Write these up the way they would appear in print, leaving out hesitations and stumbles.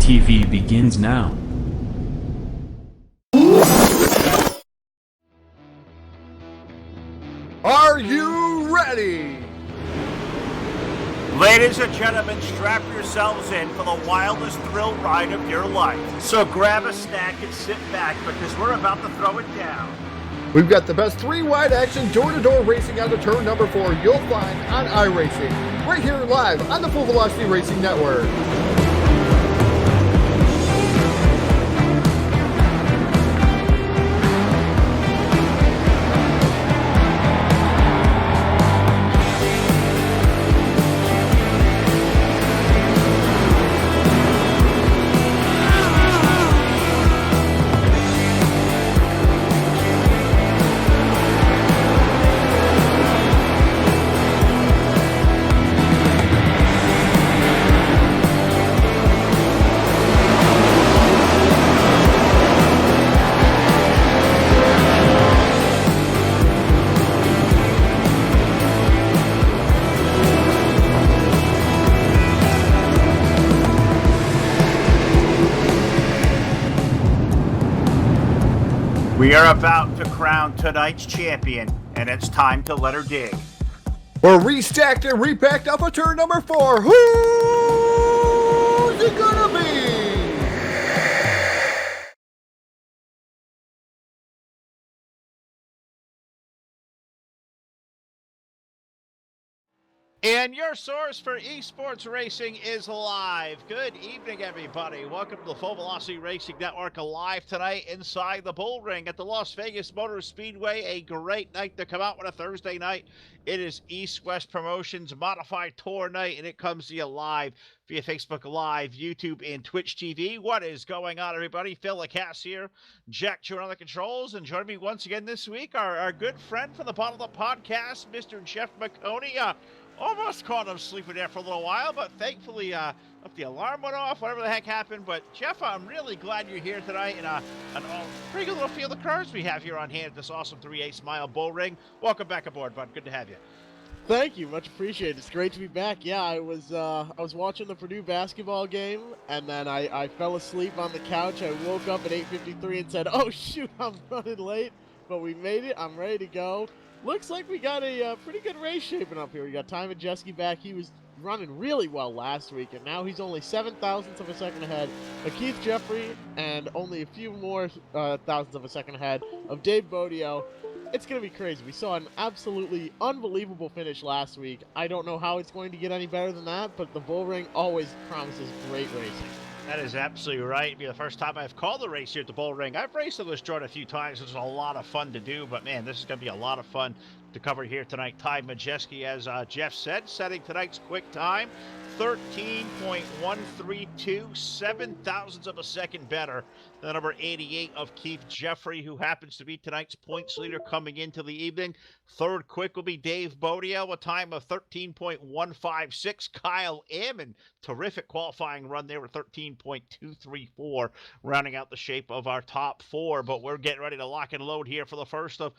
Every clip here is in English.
TV begins now. Are you ready? Ladies and gentlemen, strap yourselves in for the wildest thrill ride of your life. So grab a snack and sit back because we're about to throw it down. We've got the best three-wide action door-to-door racing on the turn number 4 you'll find on iRacing, right here live on the Full Velocity Racing Network. We are about to crown tonight's champion, and it's time to let her dig. We're restacked and repacked up for turn number 4. Who's it gonna be? And your source for esports racing is live. Good evening, everybody. Welcome to the Full Velocity Racing Network, live tonight inside the Bullring at the Las Vegas Motor Speedway. A great night to come out with a Thursday night. It is EastWest Promotions Modified Tour night, and it comes to you live via Facebook Live, YouTube, and Twitch TV. What is going on, everybody? Phil LaCasse here, Jack Chewin on the controls, and joining me once again this week, our good friend from the bottom of the podcast, Mr. Jeff McConey. Almost caught him sleeping there for a little while, but thankfully, if the alarm went off, whatever the heck happened. But Jeff, I'm really glad you're here tonight, and a pretty good little field of cars we have here on hand at this awesome 3/8 mile Bullring. Welcome back aboard, bud. Good to have you. Thank you, much appreciated. It's great to be back. Yeah, I was watching the Purdue basketball game, and then I fell asleep on the couch. I woke up at 8:53 and said, "Oh shoot, I'm running late," but we made it. I'm ready to go. Looks like we got a pretty good race shaping up here. We got Ty Majeski back. He was running really well last week, and now he's only 0.07 of a second ahead of Keith Jeffrey and only a few more thousandths of a second ahead of Dave Bodio. It's going to be crazy. We saw an absolutely unbelievable finish last week. I don't know how it's going to get any better than that, but the Bullring always promises great racing. That is absolutely right. It'll be the first time I've called a race here at the Bullring. I've raced on this joint a few times. It's a lot of fun to do, but man, this is going to be a lot of fun to cover here tonight. Ty Majeski, as Jeff said, setting tonight's quick time, 13.132, 0.07 of a second better than number 88 of Keith Jeffrey, who happens to be tonight's points leader coming into the evening. Third quick will be Dave Bodio, a time of 13.156. Kyle Ammon, terrific qualifying run there with 13.234, rounding out the shape of our top 4. But we're getting ready to lock and load here for the first of,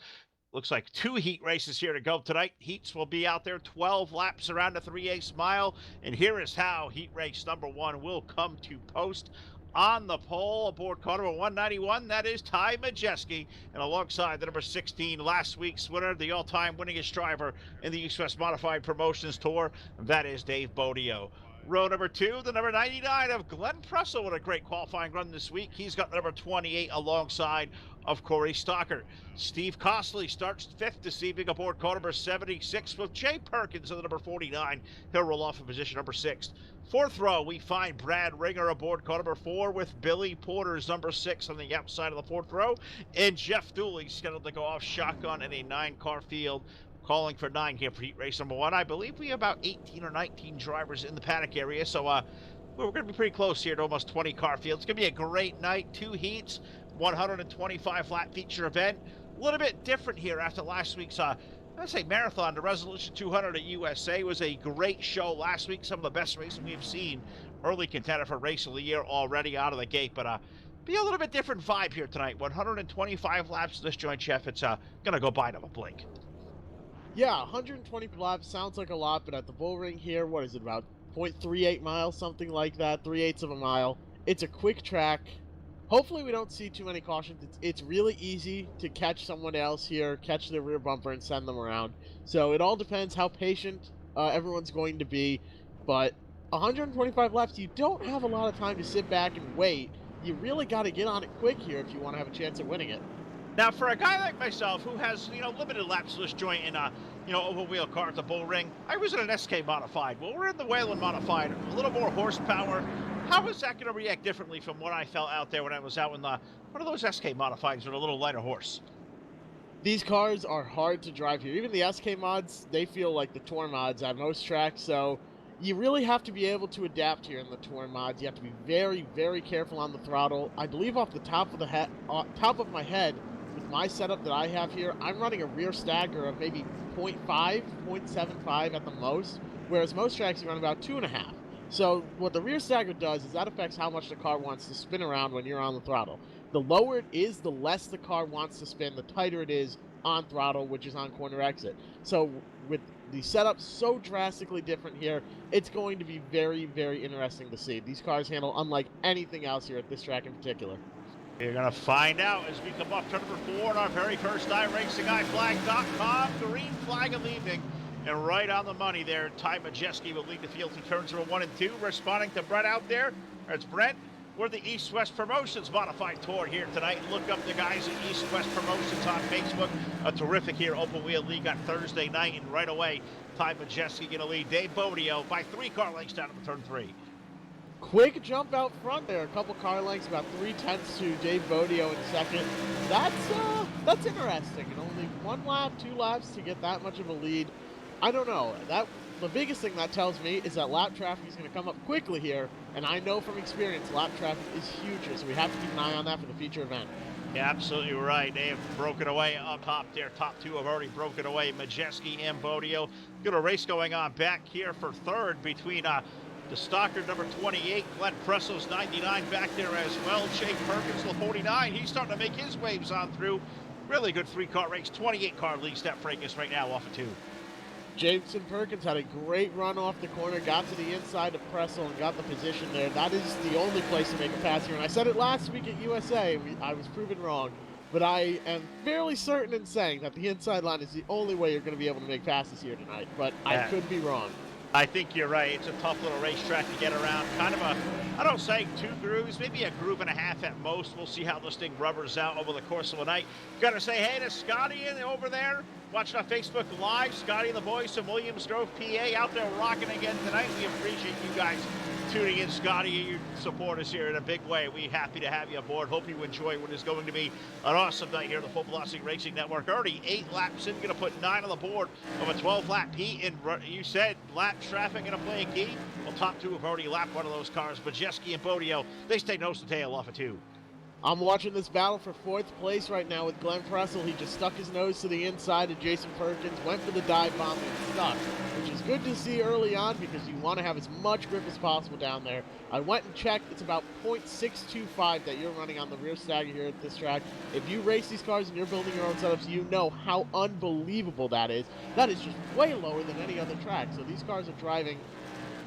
looks like 2 heat races here to go tonight. Heats will be out there 12 laps around the 3/8 mile. And here is how heat race number 1 will come to post. On the pole, aboard car number 191, that is Ty Majeski, and alongside the number 16, last week's winner, the all-time winningest driver in the EastWest Modified Promotions Tour, that is Dave Bodio. Row number 2, the number 99 of Glenn Pressel with a great qualifying run this week. He's got the number 28 alongside of Corey Stocker. Steve Costley starts 5th this evening aboard car number 76 with Jay Perkins in the number 49. He'll roll off in position number 6. 4th row, we find Brad Ringer aboard car number 4 with Billy Porter's number 6 on the outside of the 4th row. And Jeff Dooley scheduled to go off shotgun in a 9-car field. Calling for 9 here for heat race number 1. I believe we have about 18 or 19 drivers in the paddock area, so we're going to be pretty close here to almost 20 car field. It's going to be a great night. 2 heats, 125 flat feature event. A little bit different here after last week's marathon. The Resolution 200 at USA was a great show last week. Some of the best racing we've seen. Early contender for race of the year already out of the gate, but be a little bit different vibe here tonight. 125 laps in this joint, Jeff. It's going to go by in a blink. Yeah, 120 laps sounds like a lot, but at the Bullring here, what is it, about 0.38 miles, something like that, 3/8 of a mile. It's a quick track. Hopefully we don't see too many cautions. It's really easy to catch someone else here, catch their rear bumper, and send them around. So it all depends how patient everyone's going to be. But 125 laps, you don't have a lot of time to sit back and wait. You really got to get on it quick here if you want to have a chance at winning it. Now, for a guy like myself who has, limited laps to this joint in a, open wheel car at the Bullring, I was in an SK Modified. Well, we're in the Whelen Modified, a little more horsepower. How is that going to react differently from what I felt out there when I was out in one of those SK Modifieds with a little lighter horse? These cars are hard to drive here. Even the SK mods, they feel like the Tour mods at most tracks, so you really have to be able to adapt here in the Tour mods. You have to be very, very careful on the throttle. I believe off the top of my head, with my setup that I have here, I'm running a rear stagger of maybe 0.5, 0.75 at the most, whereas most tracks you run about 2.5. So what the rear stagger does is that affects how much the car wants to spin around when you're on the throttle. The lower it is, the less the car wants to spin, the tighter it is on throttle, which is on corner exit. So with the setup so drastically different here, it's going to be very, very interesting to see. These cars handle unlike anything else here at this track in particular. You're going to find out as we come off turn number 4 on our very first iRacingIFlag.com green flag of the evening. And right on the money there, Ty Majeski will lead the field to turns number 1 and 2. Responding to Brett out there. That's Brent. We're the EastWest Promotions Modified Tour here tonight. Look up the guys at EastWest Promotions on Facebook. A terrific here open wheel league on Thursday night. And right away, Ty Majeski going to lead Dave Bodio by 3 car lengths down to turn 3. Quick jump out front there, a couple car lengths, about 0.3 to Dave Bodio in second. That's interesting. And only 1 lap, 2 laps to get that much of a lead. I don't know. The biggest thing that tells me is that lap traffic is going to come up quickly here, and I know from experience lap traffic is huge, so we have to keep an eye on that for the future event. Yeah, absolutely right. They have broken away up top there. Top 2 have already broken away. Majeski and Bodio. Got a race going on back here for third between the stalker number 28, Glenn Presso's 99 back there as well. Jake Perkins, the 49. He's starting to make his waves on through. Really good 3-car race. 28-car lead step Fracas right now off of 2. Jameson Perkins had a great run off the corner, got to the inside of Pressel and got the position there. That is the only place to make a pass here. And I said it last week at USA. I was proven wrong. But I am fairly certain in saying that the inside line is the only way you're going to be able to make passes here tonight. But I could be wrong. I think you're right. It's a tough little racetrack to get around. Kind of I don't say 2 grooves, maybe a groove and a half at most. We'll see how this thing rubbers out over the course of the night. Got to say hey to Scotty over there, watching on Facebook Live. Scotty and the boys from Williams Grove, PA, out there rocking again tonight. We appreciate you guys tuning in, Scotty. You support us here in a big way. We're happy to have you aboard. Hope you enjoy what is going to be an awesome night here at the Full Velocity Racing Network. Already 8 laps in, going to put 9 on the board of a 12-lap heat. And you said lap traffic going to play a key. Well, top 2 have already lapped one of those cars. Majeski and Bodio, they stay nose to tail off of 2. I'm watching this battle for 4th place right now with Glenn Pressel. He just stuck his nose to the inside of Jason Perkins, went for the dive bomb and stuck, which is good to see early on because you want to have as much grip as possible down there. I went and checked. It's about 0.625 that you're running on the rear stagger here at this track. If you race these cars and you're building your own setups, you know how unbelievable that is. That is just way lower than any other track. So these cars are driving.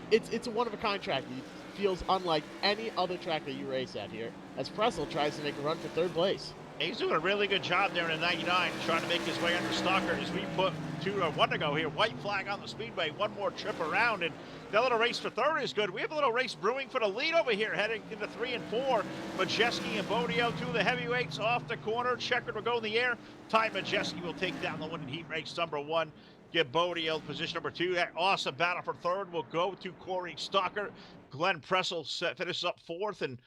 It's a one-of-a-kind track. It feels unlike any other track that you race at here, as Pressel tries to make a run for 3rd place. He's doing a really good job there in the 99, trying to make his way under Stalker as we put 1 to go here. White flag on the speedway, 1 more trip around, and that little race for 3rd is good. We have a little race brewing for the lead over here, heading into 3 and 4. Majeski and Bodio, 2 of the heavyweights off the corner. Checkered will go in the air. Ty Majeski will take down the winning heat race number 1. Give Bodio position number 2. That awesome battle for 3rd will go to Corey Stalker. Glenn Pressel finishes up 4th, and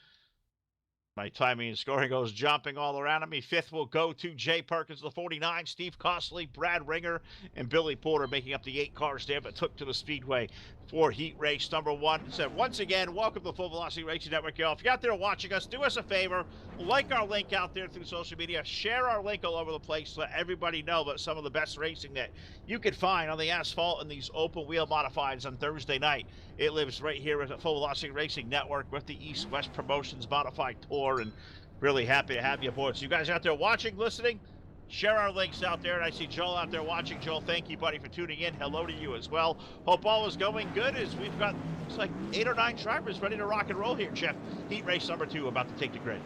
my timing and scoring goes jumping all around me. 5th will go to Jay Perkins, the 49, Steve Costley, Brad Ringer, and Billy Porter making up the 8 cars there, but took to the speedway for heat race number 1. So once again, welcome to the Full Velocity Racing Network, y'all. If you're out there watching us, do us a favor, like our link out there through social media, share our link all over the place, let everybody know about some of the best racing that you can find on the asphalt in these open wheel modifieds on Thursday night. It lives right here at the Full Velocity Racing Network with the EastWest Promotions Modified Tour, and really happy to have you aboard. So you guys out there watching, listening, Share our links out there, and I see Joel out there watching. Joel, thank you, buddy, for tuning in. Hello to you as well. Hope all is going good as we've got, it's like 8 or 9 drivers ready to rock and roll here, Jeff. Heat race number 2 about to take the grid.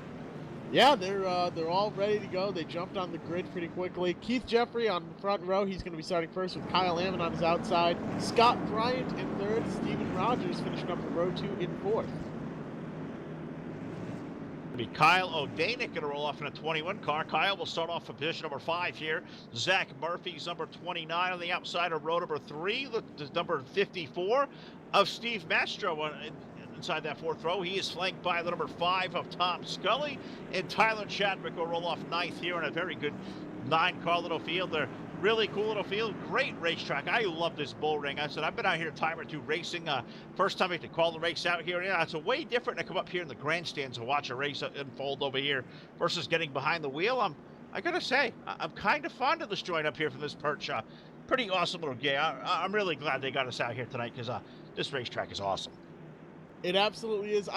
Yeah, they're all ready to go. They jumped on the grid pretty quickly. Keith Jeffrey on the front row. He's going to be starting first with Kyle Ammon on his outside. Scott Bryant in third. Steven Rogers finishing up in row 2 in fourth. Be Kyle O'Danick going to roll off in a 21 car. Kyle will start off for position number 5 here. Zach Murphy's number 29 on the outside of row number 3. The number 54 of Steve Mastro inside that 4th row. He is flanked by the number 5 of Tom Scully. And Tyler Chadwick will roll off 9th here in a very good 9-car little field. They're really cool little field. Great racetrack. I love this Bullring. I said, I've been out here a time or two racing. First time I had to call the race out here. Yeah, it's a way different to come up here in the grandstands and watch a race unfold over here versus getting behind the wheel. I gotta say, I'm kind of fond of this joint up here from this perch. Pretty awesome little gig. I'm really glad they got us out here tonight because this racetrack is awesome. It absolutely is.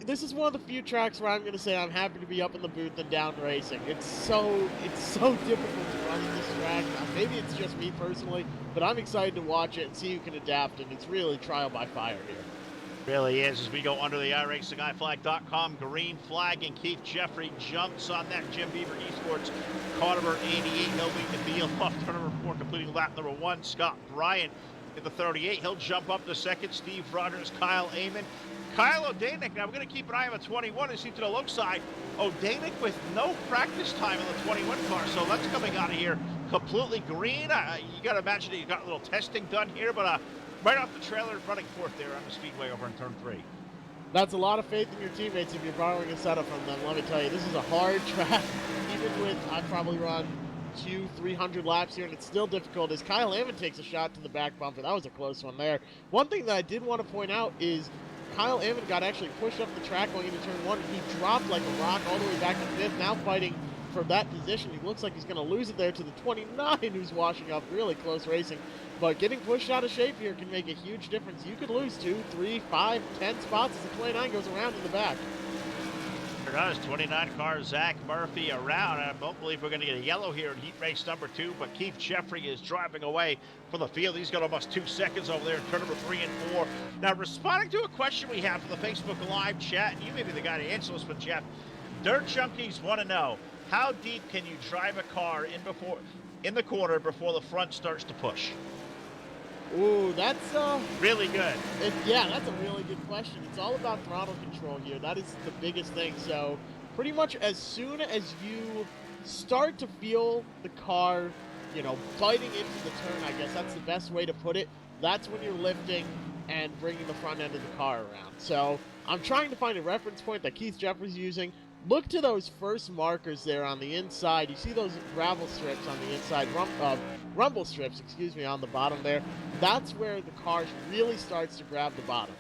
This is one of the few tracks where I'm going to say I'm happy to be up in the booth and down racing. It's so difficult to run in this track. Maybe it's just me personally, but I'm excited to watch it and see who can adapt, and it's really trial by fire here. Really is. As we go under the iRacingIFlag.com green flag, and Keith Jeffrey jumps on that Jim Beaver Esports car number 88. He'll lead the field off turn number 4, completing lap number 1. Scott Bryant in the 38. He'll jump up to second. Steve Rogers, Kyle Ammon. Kyle O'Danick, now we're going to keep an eye on the 21 and see to the low side. O'Danick with no practice time in the 21 car, so that's coming out of here completely green. You got to imagine that you got a little testing done here, but right off the trailer, running 4th there on the speedway over in turn 3. That's a lot of faith in your teammates if you're borrowing a setup from them. Let me tell you, this is a hard track. Even with, I've probably run 200-300 laps here, and it's still difficult as Kyle Ammon takes a shot to the back bumper. That was a close one there. One thing that I did want to point out is Kyle Ammon got actually pushed up the track going into turn 1. He dropped like a rock all the way back to 5th, now fighting for that position. He looks like he's going to lose it there to the 29 who's washing up. Really close racing. But getting pushed out of shape here can make a huge difference. You could lose 2, 3, 5, 10 spots as the 29 goes around in the back. There does. 29 car Zach Murphy around. I don't believe we're going to get a yellow here in heat race number 2, but Keith Jeffrey is driving away from the field. He's got almost 2 seconds over there in turn number 3 and 4. Now, responding to a question we have from the Facebook Live chat, and you may be the guy to answer this, but Jeff, Dirt Junkies want to know, how deep can you drive a car in the corner before the front starts to push? Ooh, that's really good. Yeah, that's a really good question. It's all about throttle control here. That is the biggest thing. So pretty much as soon as you start to feel the car, biting into the turn, I guess that's the best way to put it. That's when you're lifting and bringing the front end of the car around. So I'm trying to find a reference point that Keith Jeffrey's using. Look to those first markers there on the inside. You see those gravel strips on the inside, rumble strips, excuse me, on the bottom there. That's where the car really starts to grab the bottom.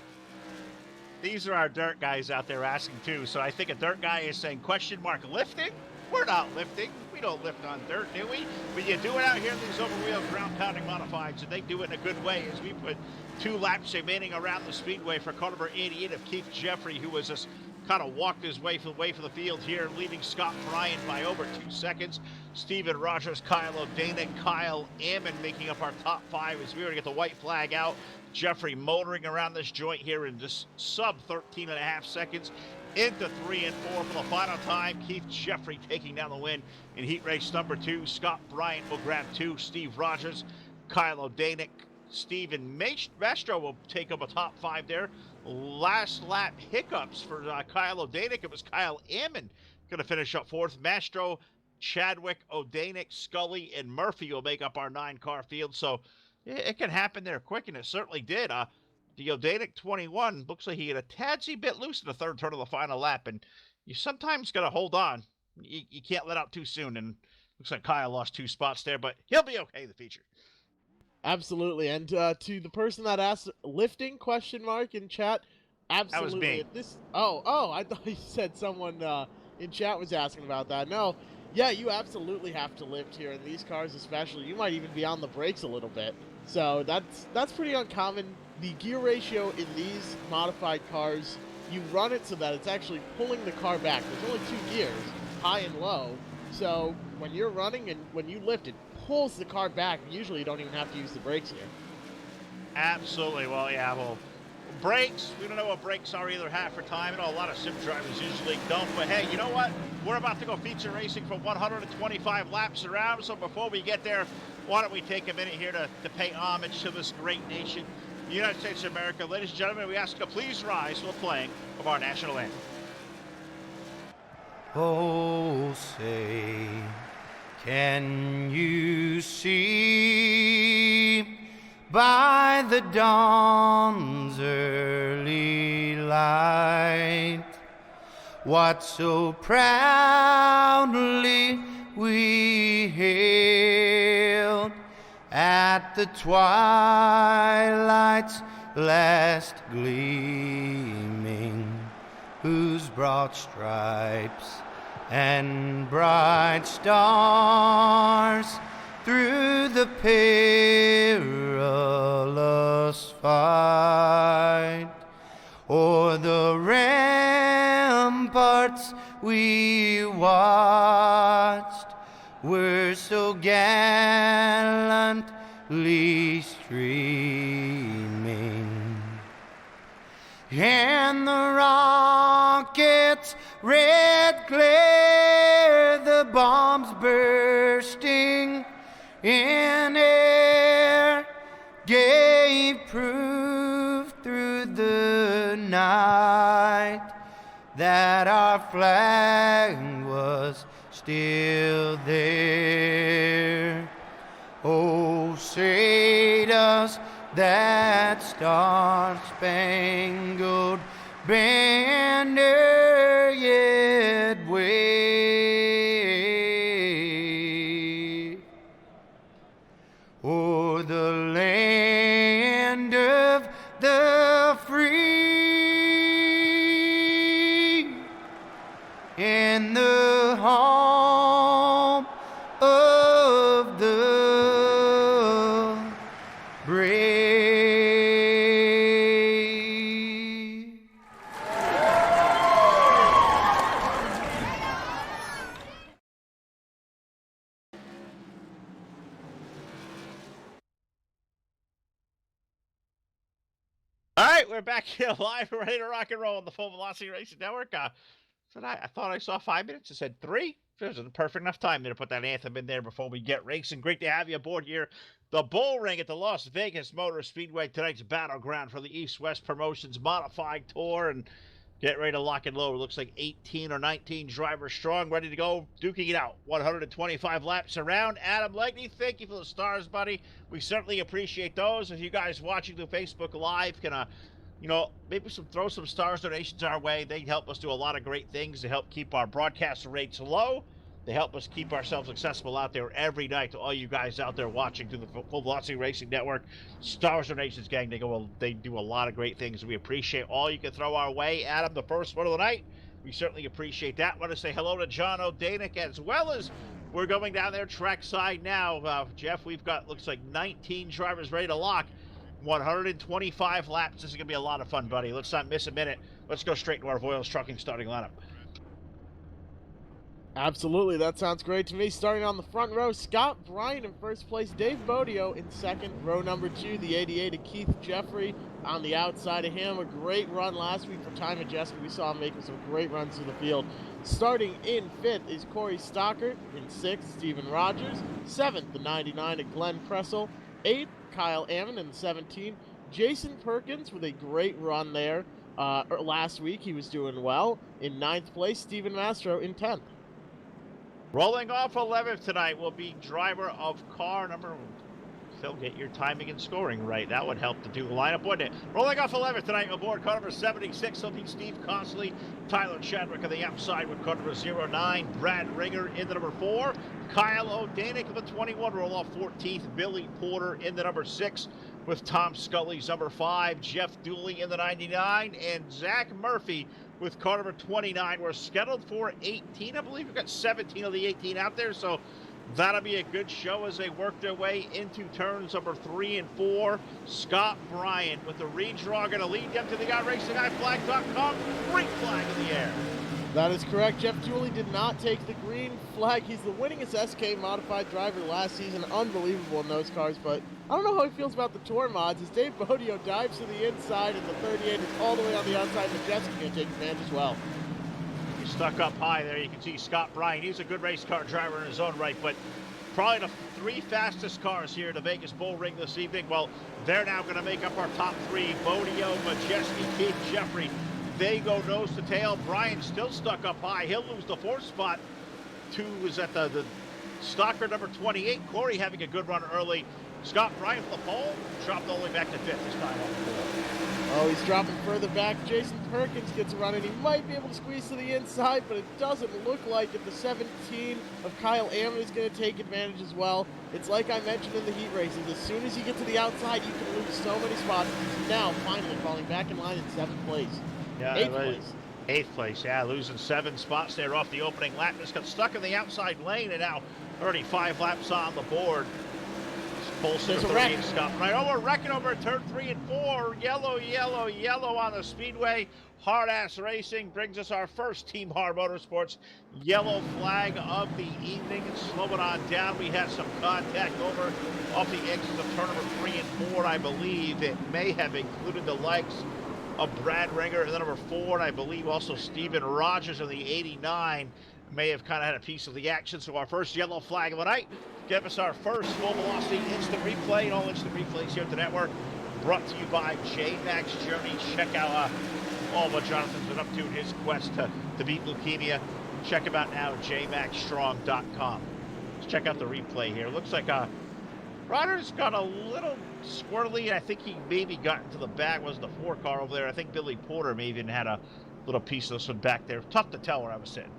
These are our dirt guys out there asking too. So I think a dirt guy is saying, question mark, lifting? We're not lifting. We don't lift on dirt, do we? But you do it out here in these over-wheel ground pounding modifieds, and they do it in a good way as we put 2 laps remaining around the speedway for car number 88 of Keith Jeffrey, who was just kind of walked his way for the field here, leading Scott Bryant by over 2 seconds. Steven Rogers, Kyle O'Danick, Kyle Ammon making up our top 5 as we already get the white flag out. Jeffrey motoring around this joint here in just sub 13.5 seconds into 3 and 4 for the final time. Keith Jeffrey taking down the win in heat race number 2. Scott Bryant will grab 2. Steve Rogers, Kyle O'Danick, Steven Mastro will take up a top 5 there. Last lap hiccups for Kyle O'Danick. It was Kyle Ammon going to finish up 4th. Mastro, Chadwick, O'Danick, Scully, and Murphy will make up our 9-car field. So it can happen there quick, and it certainly did. The O'Danick 21 looks like he had a tadsy bit loose in the 3rd turn of the final lap, and you sometimes got to hold on. You can't let out too soon, and looks like Kyle lost 2 spots there, but he'll be okay, the feature. Absolutely. And to the person that asked lifting question mark in chat, absolutely. That was me. I thought you said someone in chat was asking about that. No. Yeah, you absolutely have to lift here in these cars especially. You might even be on the brakes a little bit. So that's pretty uncommon. The gear ratio in these modified cars, you run it so that it's actually pulling the car back. There's only 2 gears, high and low. So when you're running and when you lift, it pulls the car back. Usually you don't even have to use the brakes here. Absolutely. Well, yeah, well, brakes, we don't know what brakes are either half the time. A lot of sim drivers usually don't. But hey, you know what? We're about to go feature racing for 125 laps around. So before we get there, why don't we take a minute here to pay homage to this great nation, the United States of America. Ladies and gentlemen, we ask you to please rise for the playing of our national anthem. Oh, say, can you see by the dawn's early light what so proudly we hailed at the twilight's last gleaming, whose broad stripes and bright stars through the perilous fight o'er the ramparts we watched were so gallantly streaming, and the rockets' red glare, the bombs bursting in air, gave proof through the night that our flag was still there. Oh, say does that star-spangled banner yet wave o'er the land of the free and the home of the brave? All right, we're back here live. We're ready to rock and roll on the Full Velocity Racing Network. I thought I saw 5 minutes. It said 3. It was a perfect enough time there to put that anthem in there before we get racing. Great to have you aboard here. The Bullring at the Las Vegas Motor Speedway. Tonight's battleground for the EastWest Promotions Modified Tour. And get ready to lock and load. It looks like 18 or 19 drivers strong, ready to go, duking it out. 125 laps around. Adam Legney, thank you for the stars, buddy. We certainly appreciate those. If you guys watching through Facebook Live can, maybe throw some stars donations our way. They help us do a lot of great things to help keep our broadcast rates low. They help us keep ourselves accessible out there every night to all you guys out there watching through the Full Velocity Racing Network. Stars donations, gang, they do a lot of great things. We appreciate all you can throw our way. Adam, the first one of the night, we certainly appreciate that. Want to say hello to John O'Danick, as well as we're going down there trackside now. Jeff, we've got, looks like 19 drivers ready to lock. 125 laps. This is going to be a lot of fun, buddy. Let's not miss a minute. Let's go straight to our Voiles Trucking starting lineup. Absolutely, that sounds great to me. Starting on the front row, Scott Bryant in first place, Dave Bodio in second. Row number 2, the 88 of Keith Jeffrey on the outside of him. A great run last week for time adjustment. We saw him making some great runs through the field. Starting in 5th is Corey Stockert. In 6th, Steven Rogers. 7th, the 99 of Glenn Pressel. 8th, Kyle Ammon in the 17. Jason Perkins with a great run there. Last week he was doing well. In 9th place, Steven Mastro in 10th. Rolling off 11th tonight will be driver of car number... Phil, get your timing and scoring right. That would help to do the lineup, wouldn't it? Rolling off 11th tonight aboard car number 76 will be Steve Consley, Tyler Chadwick on the outside with car number 09, Brad Ringer in the number 4, Kyle O'Danick in the 21, roll off 14th, Billy Porter in the number 6 with Tom Scully's number 5, Jeff Dooley in the 99, and Zach Murphy with car number 29. We're scheduled for 18. I believe we've got 17 of the 18 out there, so that'll be a good show as they work their way into turns number 3 and 4. Scott Bryant with the redraw going to lead them to the iRacingIFlag.com. Great flag in the air. That is correct. Jeff Dooley did not take the green flag. He's the winningest SK modified driver last season. Unbelievable in those cars, but I don't know how he feels about the tour mods. As Dave Bodio dives to the inside and the 38 is all the way on the outside, but Jeff's going to take advantage as well. He's stuck up high there. You can see Scott Bryan. He's a good race car driver in his own right, but probably the 3 fastest cars here at the Vegas Bullring this evening. Well, they're now going to make up our top 3. Bodio, Majeski, Keith Jeffrey. They go nose to tail. Bryan's still stuck up high. He'll lose the 4th spot. 2 is at the stalker number 28. Corey having a good run early. Scott Bryan for the pole. Dropped all the way back to 5th this time off the board. Oh, he's dropping further back. Jason Perkins gets a run, and he might be able to squeeze to the inside, but it doesn't look like it. The 17 of Kyle Ammon is going to take advantage as well. It's like I mentioned in the heat races. As soon as you get to the outside, you can lose so many spots. He's now finally falling back in line in 7th place. Yeah, 8th place. 8th place, yeah, losing 7 spots there off the opening lap. Just got stuck in the outside lane, and now already 5 laps on the board. Bolson There's a wreck. Scott Bryan. Oh, we're wrecking over turn 3 and 4. Yellow, yellow, yellow on the speedway. Hard-ass racing brings us our first Team Hard Motorsports yellow flag of the evening. And slowing on down, we had some contact over off the exits of turn number 3 and 4. I believe it may have included the legs of Brad Ringer, and then number 4, and I believe also Steven Rogers of the 89 may have kind of had a piece of the action. So our first yellow flag of the night. Give us our first full velocity instant replay, and all instant replays here at the network. Brought to you by J-Max Journey. Check out all what Jonathan's been up to in his quest to beat leukemia. Check him out now at jmaxstrong.com. Let's check out the replay here. Looks like Ryder's got a little squirrely. I think he maybe got into the back. Was the 4 car over there? I think Billy Porter may even had a little piece of this one back there. Tough to tell where I was sitting.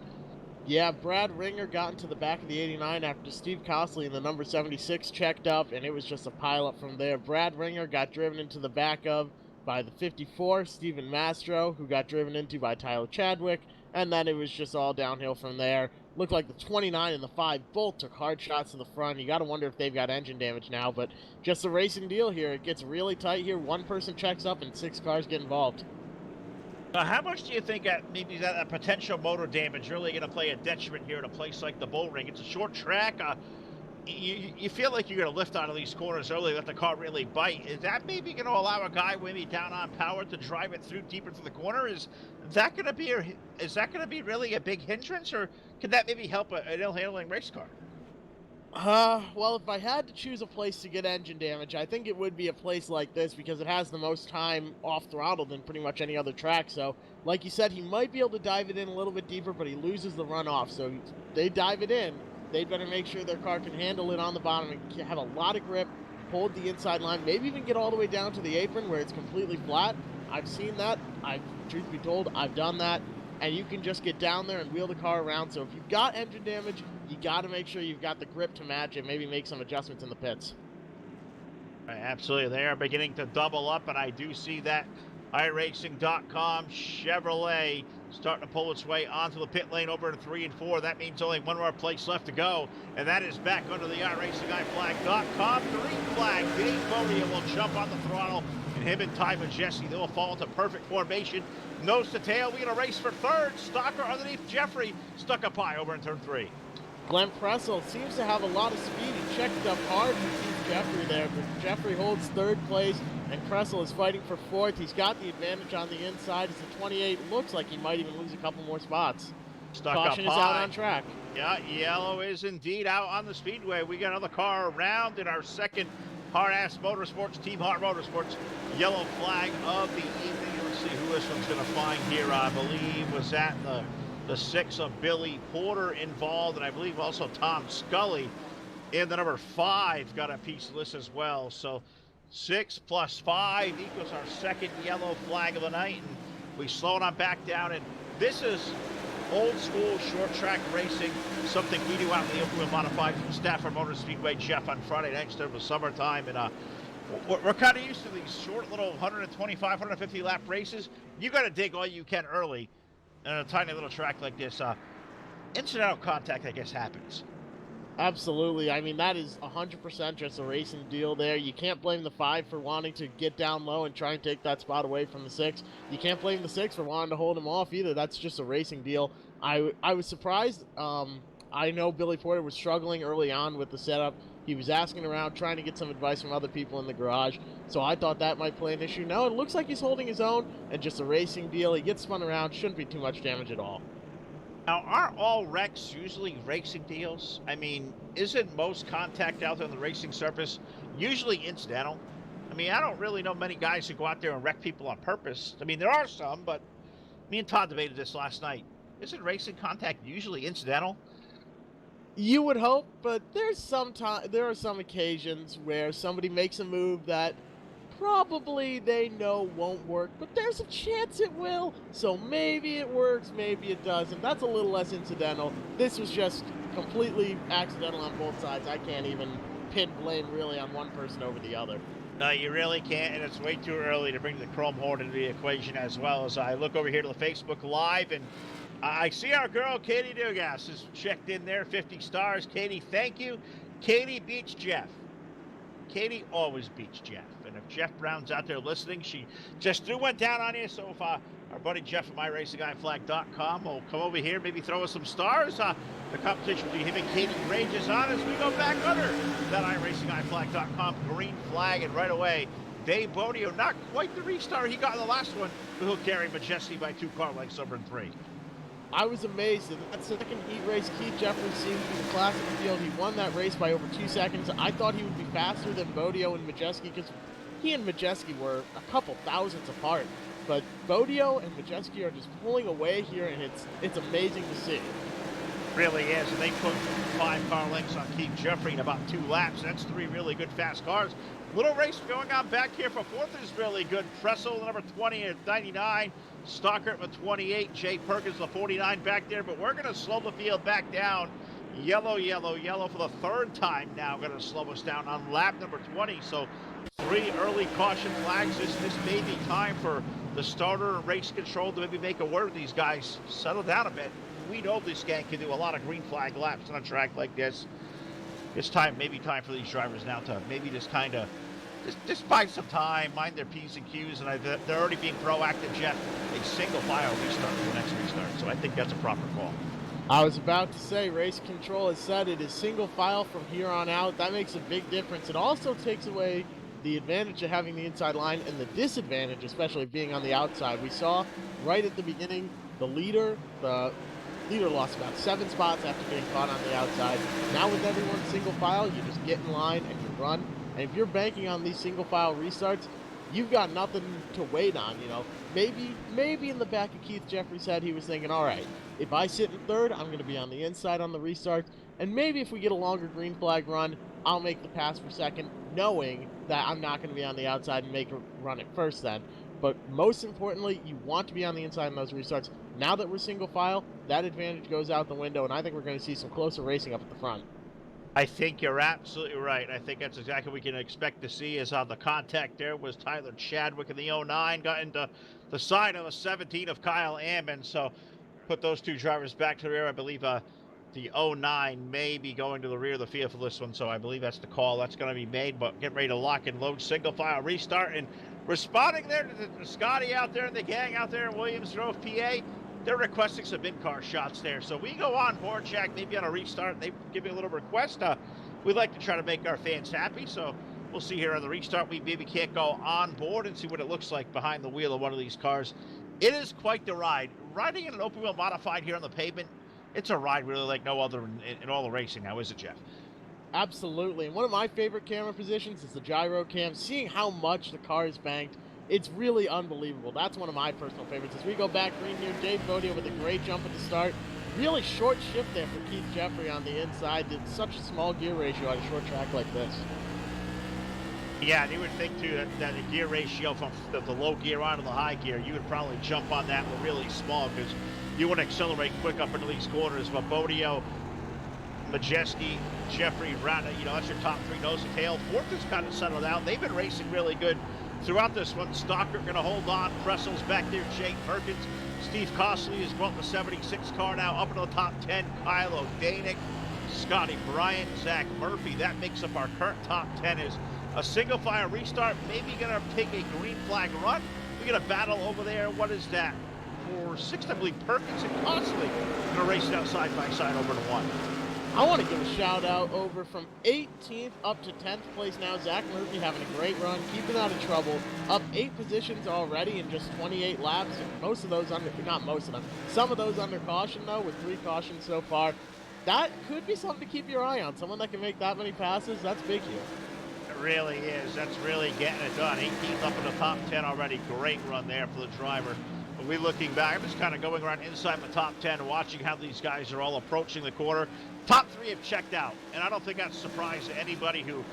Yeah, Brad Ringer got into the back of the 89 after Steve Costley in the number 76 checked up, and it was just a pileup from there. Brad Ringer got driven into the back of by the 54, Steven Mastro, who got driven into by Tyler Chadwick, and then it was just all downhill from there. Looked like the 29 and the 5 both took hard shots to the front. You got to wonder if they've got engine damage now, but just a racing deal here. It gets really tight here. 1 person checks up and 6 cars get involved. How much do you think maybe that potential motor damage really going to play a detriment here at a place like the Bullring? It's a short track. You feel like you're going to lift out of these corners early, let the car really bite. Is that maybe going to allow a guy maybe down on power to drive it through deeper to the corner? Is that going to be really a big hindrance, or could that maybe help an ill-handling race car? Well, if I had to choose a place to get engine damage, I think it would be a place like this because it has the most time off throttle than pretty much any other track. So, like you said, he might be able to dive it in a little bit deeper, but he loses the runoff. So they dive it in. They better make sure their car can handle it on the bottom and have a lot of grip, hold the inside line, maybe even get all the way down to the apron where it's completely flat. I've seen that. Truth be told, I've done that. And you can just get down there and wheel the car around. So if you've got engine damage, you got to make sure you've got the grip to match it, maybe make some adjustments in the pits. Absolutely. They are beginning to double up, and I do see that iRacing.com Chevrolet starting to pull its way onto the pit lane over in 3 and 4. That means only one more place left to go, and that is back under the iRacingIFlag.com green flag. Dave Bodia will jump on the throttle, and him and Ty Majeski, they will fall into perfect formation. Nose to tail, we're going to race for 3rd. Stalker underneath Jeffrey, stuck up high over in turn 3. Glenn Pressel seems to have a lot of speed. He checked up hard to keep Jeffrey there, but Jeffrey holds 3rd place, and Pressel is fighting for 4th. He's got the advantage on the inside. As the 28 looks like he might even lose a couple more spots. Stuck Caution up is high. out on track. Yeah, yellow is indeed out on the speedway. We got another car around in our second Hard-Ass Motorsports, Team Hard Motorsports, yellow flag of the evening. Let's see who this one's going to find here. I believe was that the 6 of Billy Porter involved, and I believe also Tom Scully in the number 5 got a piece of this as well. So 6 plus 5 equals our second yellow flag of the night, and we slow it on back down. And this is old school short track racing, something we do out in the open wheel modified from Stafford Motor Speedway, Jeff, on Friday nights during the summertime. And we're kind of used to these short little 125, 150 lap races. You got to dig all you can early on a tiny little track like this. Incidental contact, I guess, happens. Absolutely. I mean, that is 100% just a racing deal there. You can't blame the 5 for wanting to get down low and try and take that spot away from the 6. You can't blame the 6 for wanting to hold him off either. That's just a racing deal. I was surprised. I know Billy Porter was struggling early on with the setup. He was asking around, trying to get some advice from other people in the garage. So I thought that might play an issue. No, it looks like he's holding his own and just a racing deal. He gets spun around. Shouldn't be too much damage at all. Now, aren't all wrecks usually racing deals? I mean, isn't most contact out there on the racing surface usually incidental? I mean, I don't really know many guys who go out there and wreck people on purpose. I mean, there are some, but me and Todd debated this last night. Isn't racing contact usually incidental? You would hope, but there are some occasions where somebody makes a move that probably they know won't work, but there's a chance it will. So maybe it works, maybe it doesn't. That's a little less incidental. This was just completely accidental on both sides. I can't even pin blame really on one person over the other. No, you really can't, and it's way too early to bring the chrome horn into the equation as well. As I look over here to the Facebook Live, and I see our girl Katie Dugas has checked in there, 50 stars. Katie, thank you. Katie beats Jeff. Katie always beats Jeff. And if Jeff Brown's out there listening, she just threw one down on you. So if our buddy Jeff from iRacingGuyFlag.com will come over here, maybe throw us some stars. The competition between him and Katie rages on as we go back under that iRacingGuyFlag.com green flag. And right away, Dave Bodio, not quite the restart he got in the last one, but he'll carry Majeski by 2 car lengths over in 3. I was amazed at that second heat race. Keith Jeffrey seemed to be the class of the field. He won that race by over 2 seconds. I thought he would be faster than Bodio and Majeski because he and Majeski were a couple thousandths apart. But Bodio and Majeski are just pulling away here, and it's amazing to see. Really is, and they put 5 car lengths on Keith Jeffrey in about 2 laps. That's 3 really good fast cars. Little race going on back here for 4th is really good. Pressel, the number 20 at 99. Stockert with 28. Jay Perkins, the 49 back there. But we're going to slow the field back down. Yellow, yellow, yellow for the 3rd time now. Going to slow us down on lap number 20. So 3 early caution flags. This may be time for the starter and race control to maybe make a word with these guys. Settle down a bit. We know this gang can do a lot of green flag laps on a track like this. It's time, maybe time for these drivers now to maybe just kind of just find some time, mind their P's and Q's, and they're already being proactive, Jeff. A single file restart for the next restart, so I think that's a proper call. I was about to say, race control has said it is single file from here on out. That makes a big difference. It also takes away the advantage of having the inside line and the disadvantage, especially of being on the outside. We saw right at the beginning, the leader lost about 7 spots after being caught on the outside. Now with everyone single file, you just get in line and you run. And if you're banking on these single file restarts, you've got nothing to wait on, you know. Maybe in the back of Keith Jeffrey's head, he was thinking, all right, if I sit in 3rd, I'm going to be on the inside on the restarts. And maybe if we get a longer green flag run, I'll make the pass for 2nd, knowing that I'm not going to be on the outside and make a run at 1st then. But most importantly, you want to be on the inside in those restarts. Now that we're single file, that advantage goes out the window, and I think we're going to see some closer racing up at the front. I think you're absolutely right. I think that's exactly what we can expect to see. As the contact there was Tyler Chadwick in the 09, got into the side of the 17 of Kyle Ammon. So put those 2 drivers back to the rear. I believe the 09 may be going to the rear of the field for this one. So I believe that's the call that's going to be made. But get ready to lock and load, single file restart. And responding there to Scotty out there and the gang out there in Williams Grove, PA. They're requesting some in-car shots there. So we go on board, Jack, maybe on a restart. They give me a little request. We'd like to try to make our fans happy. So we'll see here on the restart. We maybe can't go on board and see what it looks like behind the wheel of one of these cars. It is quite the ride. Riding in an open wheel modified here on the pavement, it's a ride really like no other in all the racing now, is it, Jeff? Absolutely. And one of my favorite camera positions is the gyro cam. Seeing how much the car is banked, it's really unbelievable. That's one of my personal favorites. As we go back green here, Dave Bodio with a great jump at the start. Really short shift there for Keith Jeffrey on the inside. Did such a small gear ratio on a short track like this. Yeah, and you would think, too, that the gear ratio from the low gear onto the high gear, you would probably jump on that one really small because you want to accelerate quick up into these corners. But Bodio, Majeski, Jeffrey, Rada, that's your top 3 nose to tail. 4th is kind of settled out. They've been racing really good throughout this one. Stocker going to hold on. Pressel's back there. Jake Perkins. Steve Costley has brought the 76 car now up into the top 10. Kyle O'Danick. Scotty Bryant, Zach Murphy. That makes up our current top 10. Is a single file restart, maybe gonna take a green flag run. We're gonna battle over there. What is that? For 6th, I believe Perkins and Consley gonna race it out side by side over to 1. I want to give a shout out over from 18th up to 10th place now. Zach Murphy having a great run, keeping out of trouble, up 8 positions already in just 28 laps. And most of those not most of them, some of those under caution though, with 3 cautions so far. That could be something to keep your eye on. Someone that can make that many passes, that's big here. It really is. That's really getting it done. 18th up in the top 10 already. Great run there for the driver. But we looking back, I'm just kind of going around inside the top 10 and watching how these guys are all approaching the quarter. Top 3 have checked out, and I don't think that's a surprise to anybody who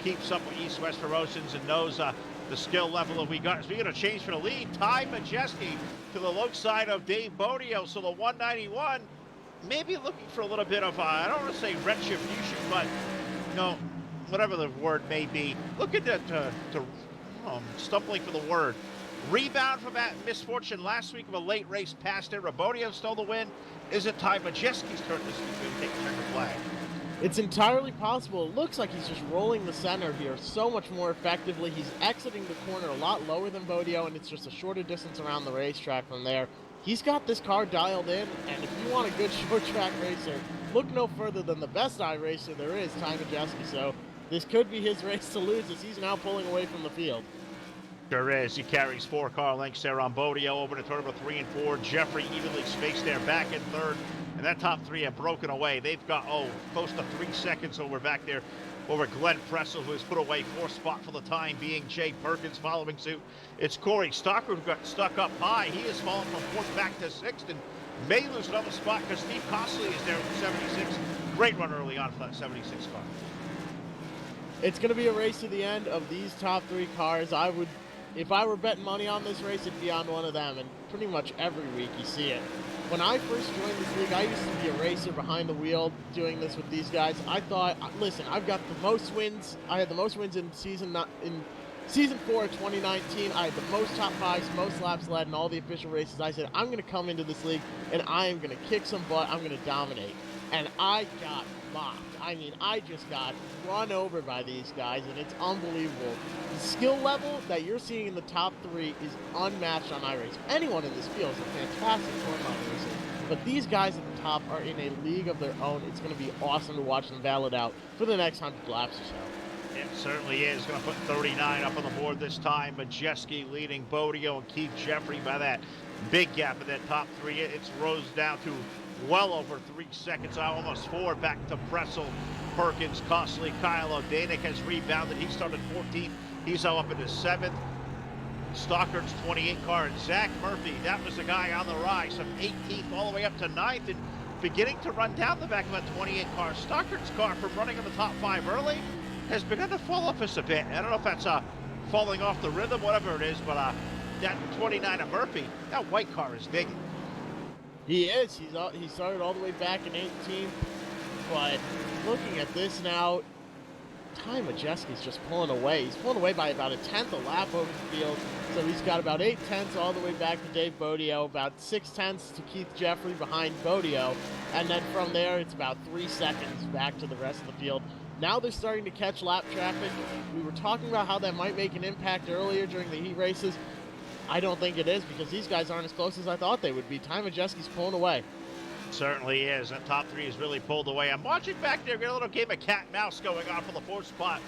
keeps up with EastWest Promotions and knows the skill level that we got. Speaking of change for the lead, Ty Majeski to the low side of Dave Bodio, so the 191 maybe looking for a little bit of, I don't want to say retribution, but, you know, whatever the word may be, looking to stumbling for the word. Rebound from that misfortune last week of a late race pass there. Bodio stole the win. Is it Ty Majeski's turn this week to take the checkered flag? It's entirely possible. It looks like he's just rolling the center here so much more effectively. He's exiting the corner a lot lower than Bodio, and it's just a shorter distance around the racetrack from there. He's got this car dialed in, and if you want a good short track racer, look no further than the best iRacer there is, Ty Majeski. So this could be his race to lose as he's now pulling away from the field. Sure is. He carries 4 car lengths there on Bodio over to turn number 3 and 4. Jeffrey evenly spaced there back in 3rd. And that top 3 have broken away. They've got, close to 3 seconds over back there over Glenn Pressel, who has put away 4th spot for the time being. Jay Perkins following suit. It's Corey Stocker who got stuck up high. He has fallen from 4th back to 6th and may lose another spot because Steve Costley is there with 76. Great run early on for that 76 car. It's going to be a race to the end of these top 3 cars. If I were betting money on this race, it'd be on one of them, and pretty much every week you see it. When I first joined this league, I used to be a racer behind the wheel doing this with these guys. I thought, listen, I've got the most wins. I had the most wins in season 4 of 2019. I had the most top 5s, most laps led in all the official races. I said, I'm going to come into this league, and I am going to kick some butt. I'm going to dominate. And I got mocked. I mean, I just got run over by these guys, and it's unbelievable. The skill level that you're seeing in the top 3 is unmatched on iRace. Anyone in this field is a fantastic corner racer, but these guys at the top are in a league of their own. It's going to be awesome to watch them battle it out for the next 100 laps or so. It certainly is. Going to put 39 up on the board this time. Majeski leading Bodio and Keith Jeffrey by that big gap in that top 3. It's rose down to well over 3 seconds, almost 4 back to Pressel, Perkins, Costley, Kyle O'Danick has rebounded. He started 14th. He's now up into 7th. Stockard's 28 car, and Zach Murphy, that was the guy on the rise from 18th all the way up to 9th and beginning to run down the back of that 28 car. Stockard's car, from running in the top 5 early, has begun to fall off just a bit. I don't know if that's falling off the rhythm, whatever it is, but that 29 of Murphy, that white car is digging. He is. He started all the way back in 18th, but looking at this now, Ty Majeski's just pulling away. He's pulling away by about a 10th a lap over the field, so he's got about 8 tenths all the way back to Dave Bodio, about 6 tenths to Keith Jeffrey behind Bodio, and then from there it's about 3 seconds back to the rest of the field. Now they're starting to catch lap traffic. We were talking about how that might make an impact earlier during the heat races. I don't think it is, because these guys aren't as close as I thought they would be. Ty Majeski's pulling away. Certainly is. That top 3 is really pulled away. I'm watching back there, get a little game of cat and mouse going on for the 4th spot.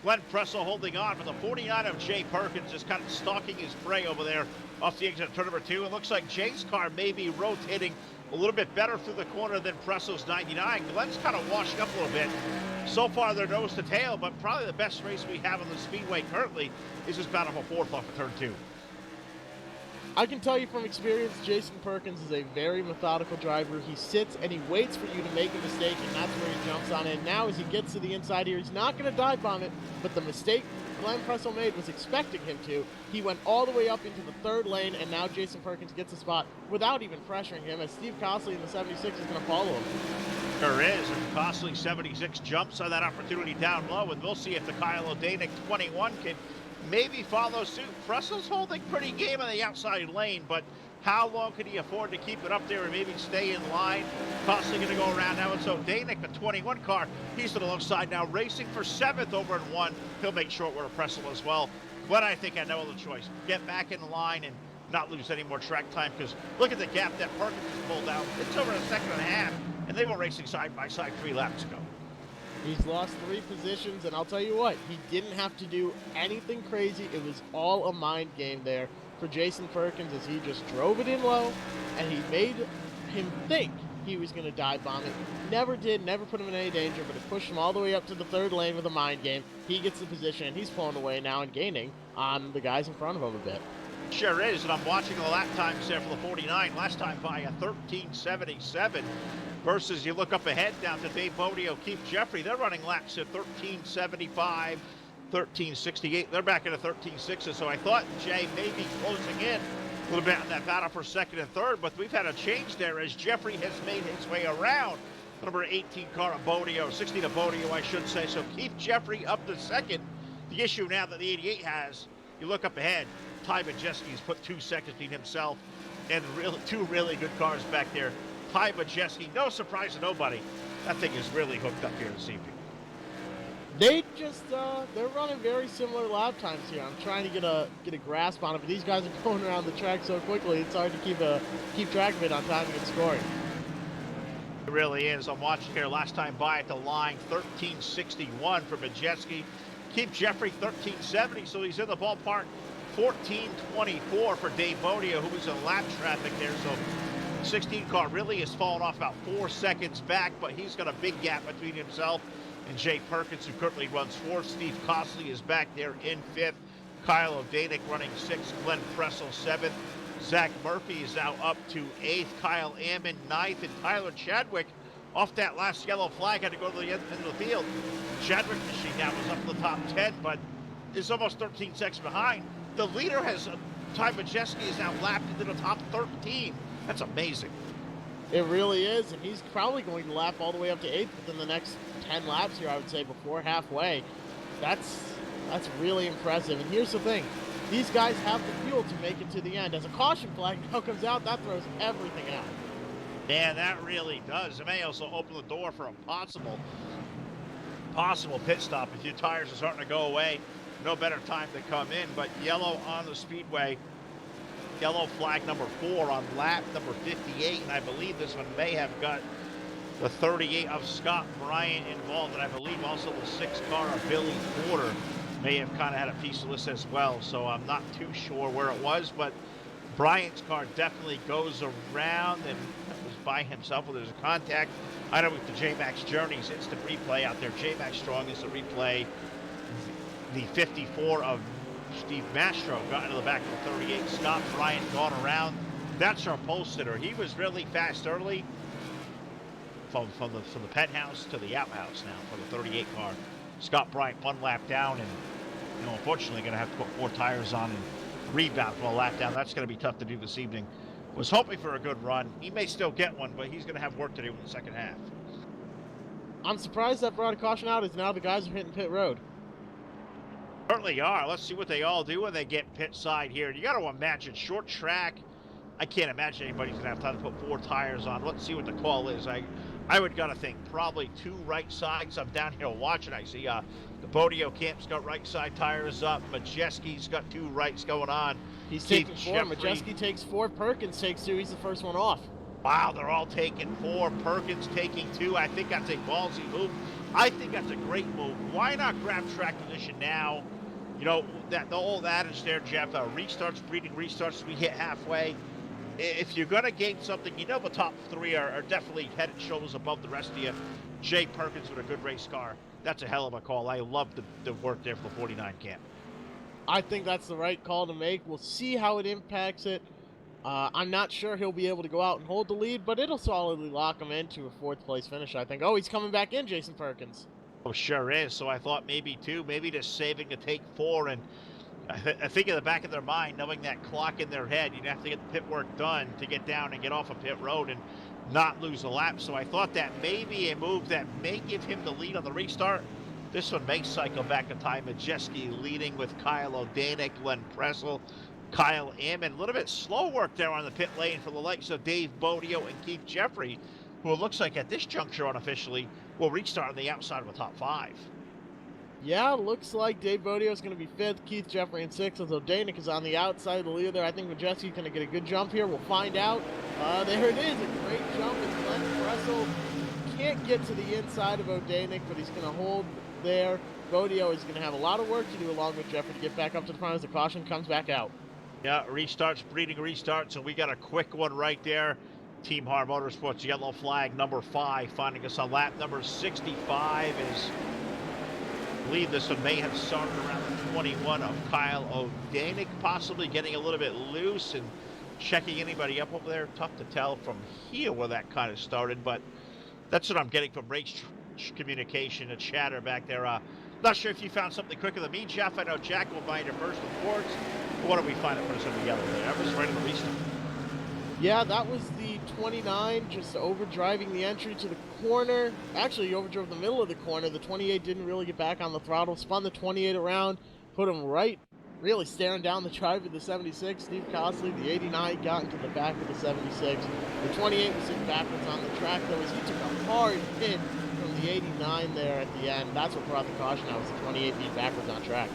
Glenn Pressel holding on for the 49 of Jay Perkins, just kind of stalking his prey over there off the exit of turn number 2. It looks like Jay's car may be rotating a little bit better through the corner than Pressel's 99. Glenn's kind of washing up a little bit. So far, they're nose to tail, but probably the best race we have on the Speedway currently is this battle for 4th off of turn 2. I can tell you from experience, Jason Perkins is a very methodical driver. He sits and he waits for you to make a mistake, and that's where he jumps on in. Now, as he gets to the inside here, he's not going to dive bomb it, but the mistake Glenn Pressel made was expecting him to. He went all the way up into the 3rd lane, and now Jason Perkins gets a spot without even pressuring him, as Steve Costley in the 76 is going to follow him. There is, and Costley 76 jumps on that opportunity down low, and we'll see if the Kyle O'Danick 21 can maybe follow suit. Pressel's holding pretty game on the outside lane, but How long can he afford to keep it up there and maybe stay in line? Costly going to go around now, and so Danik, the 21 car, he's to the left side now, racing for 7th over in 1. He'll make short order Pressel as well. But I think I know the choice. Get back in line and not lose any more track time, because look at the gap that Perkins just pulled out. It's over a second and a half, and they were racing side by side 3 laps ago. He's lost 3 positions, and I'll tell you what, he didn't have to do anything crazy. It was all a mind game there for Jason Perkins as he just drove it in low, and he made him think he was going to dive bomb it. Never did, never put him in any danger, but it pushed him all the way up to the 3rd lane with a mind game. He gets the position, and he's pulling away now and gaining on the guys in front of him a bit. Sure is, and I'm watching the lap times there for the 49. Last time by a 13:77 versus you look up ahead down to Dave Bodio, Keith Jeffrey. They're running laps at 13:75, 13:68. They're back at a 13:6. So I thought Jay may be closing in a little bit on that battle for 2nd and 3rd, but we've had a change there as Jeffrey has made his way around the number 18 car of Bodio, 16 of Bodio, I should say. So Keith Jeffrey up to 2nd. The issue now that the 88 has, you look up ahead, Ty Majeski's put 2 seconds between himself and 2 really good cars back there. Ty Majeski, no surprise to nobody. That thing is really hooked up here this evening. They just, they're running very similar lap times here. I'm trying to get a grasp on it, but these guys are going around the track so quickly, it's hard to keep track of it on timing and scoring. It really is. I'm watching here last time by at the line, 13:61 for Majeski. Keep Jeffrey 13:70, so he's in the ballpark. 14:24 for Dave Bodio, who was in lap traffic there. So 16 car really has fallen off about 4 seconds back, but he's got a big gap between himself and Jay Perkins, who currently runs 4th. Steve Costley is back there in 5th. Kyle O'Danick running 6th. Glenn Pressel 7th. Zach Murphy is now up to 8th. Kyle Ammon 9th. And Tyler Chadwick, off that last yellow flag, had to go to the end of the field. Chadwick machine now was up in the top 10, but is almost 13 seconds behind. The leader has, Ty Majeski is now lapped into the top 13. That's amazing. It really is, and he's probably going to lap all the way up to 8th within the next 10 laps here, I would say, before halfway. That's really impressive. And here's the thing. These guys have the fuel to make it to the end. As a caution flag now comes out, that throws everything out. Yeah, that really does. It may also open the door for a possible pit stop if your tires are starting to go away. No better time to come in, but yellow on the speedway. Yellow flag number 4 on lap number 58, and I believe this one may have got the 38 of Scott Bryant involved, and I believe also the 6 car of Billy Porter may have kind of had a piece of this as well, so I'm not too sure where it was, but Bryant's car definitely goes around, and that was by himself. Well, there's a contact. I know with the J-Max Journeys instant replay out there. J-Max Strong is the replay. The 54 of Steve Mastro got into the back of the 38. Scott Bryant gone around. That's our pole sitter. He was really fast early from the penthouse to the outhouse now for the 38 car. Scott Bryant 1 lap down, and unfortunately going to have to put 4 tires on and rebound from a lap down. That's going to be tough to do this evening. Was hoping for a good run. He may still get one, but he's going to have work to do in the second half. I'm surprised that brought a caution out as now the guys are hitting pit road. Certainly are. Let's see what they all do when they get pit side here. You got to imagine short track. I can't imagine anybody's going to have time to put 4 tires on. Let's see what the call is. I would got to think probably 2 right sides. I'm down here watching. I see the Bodio camp's got right side tires up. Majeski's got 2 rights going on. He's taking 4. Majeski takes 4. Perkins takes 2. He's the first one off. Wow, they're all taking 4. Perkins taking 2. I think that's a ballsy move. I think that's a great move. Why not grab track position now? That the old adage there, Jeff, restarts breeding restarts. We hit halfway. If you're going to gain something, the top 3 are definitely head and shoulders above the rest of you. Jay Perkins with a good race car. That's a hell of a call. I love the work there for the 49 camp. I think that's the right call to make. We'll see how it impacts it. I'm not sure he'll be able to go out and hold the lead, but it'll solidly lock him into a 4th place finish, I think. Oh, he's coming back in, Jason Perkins. Oh, sure is. So I thought maybe 2, maybe just saving to take 4. And I think in the back of their mind, knowing that clock in their head, you'd have to get the pit work done to get down and get off of pit road and not lose a lap. So I thought that may be a move that may give him the lead on the restart. This one may cycle back to Ty Majeski leading with Kyle O'Danick, Glenn Pressel, Kyle Ammon. A little bit slow work there on the pit lane for the likes of Dave Bodio and Keith Jeffrey, who it looks like at this juncture unofficially will restart on the outside of the top 5. Yeah, looks like Dave Bodio is going to be 5th, Keith Jeffrey in 6th, as O'Danick is on the outside of the leader there. I think Majeski's going to get a good jump here. We'll find out. There it is, a great jump. It's Glenn Pressel. Can't get to the inside of O'Danick, but he's going to hold there. Bodio is going to have a lot of work to do along with Jeffrey to get back up to the front as the caution comes back out. Yeah, restarts, breeding restarts, and we got a quick one right there. Team Har Motorsports yellow flag number 5 finding us on lap number 65 is, I believe this one may have started around the 21 of Kyle O'Danick, possibly getting a little bit loose and checking anybody up over there. Tough to tell from here where that kind of started, but that's what I'm getting from race communication and chatter back there. Not sure if you found something quicker than me, Jeff. I know Jack will find your first reports. What do we find at first in the yellow there? That was right in the restart. Yeah, that was the 29 just overdriving the entry to the corner. Actually, he overdrove the middle of the corner. The 28 didn't really get back on the throttle. Spun the 28 around, put him right, really staring down the drive of the 76. Steve Costley, the 89, got into the back of the 76. The 28 was in backwards on the track, though, as he took a hard hit from the 89 there at the end. That's what brought the caution out, was the 28 being backwards on track.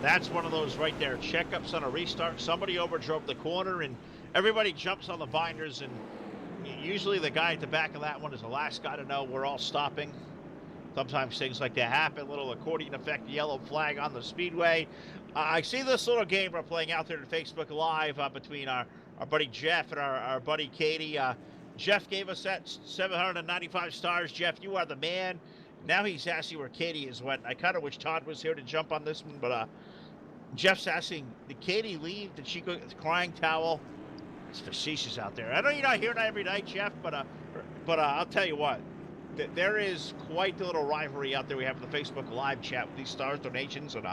That's one of those right there, checkups on a restart. Somebody overdrove the corner, and everybody jumps on the binders, and usually the guy at the back of that one is the last guy to know we're all stopping. Sometimes things like that happen. Little accordion effect, yellow flag on the speedway. I see this little game we're playing out there on Facebook Live between our buddy Jeff and our buddy Katie. Jeff gave us that 795 stars. Jeff, you are the man. Now he's asking where Katie is went. I kind of wish Todd was here to jump on this one, but Jeff's asking, did Katie leave? Did she go get the crying towel? It's facetious out there. I know you're not hearing that every night, Jeff, but I'll tell you what. There is quite the little rivalry out there we have in the Facebook Live chat with these stars donations. And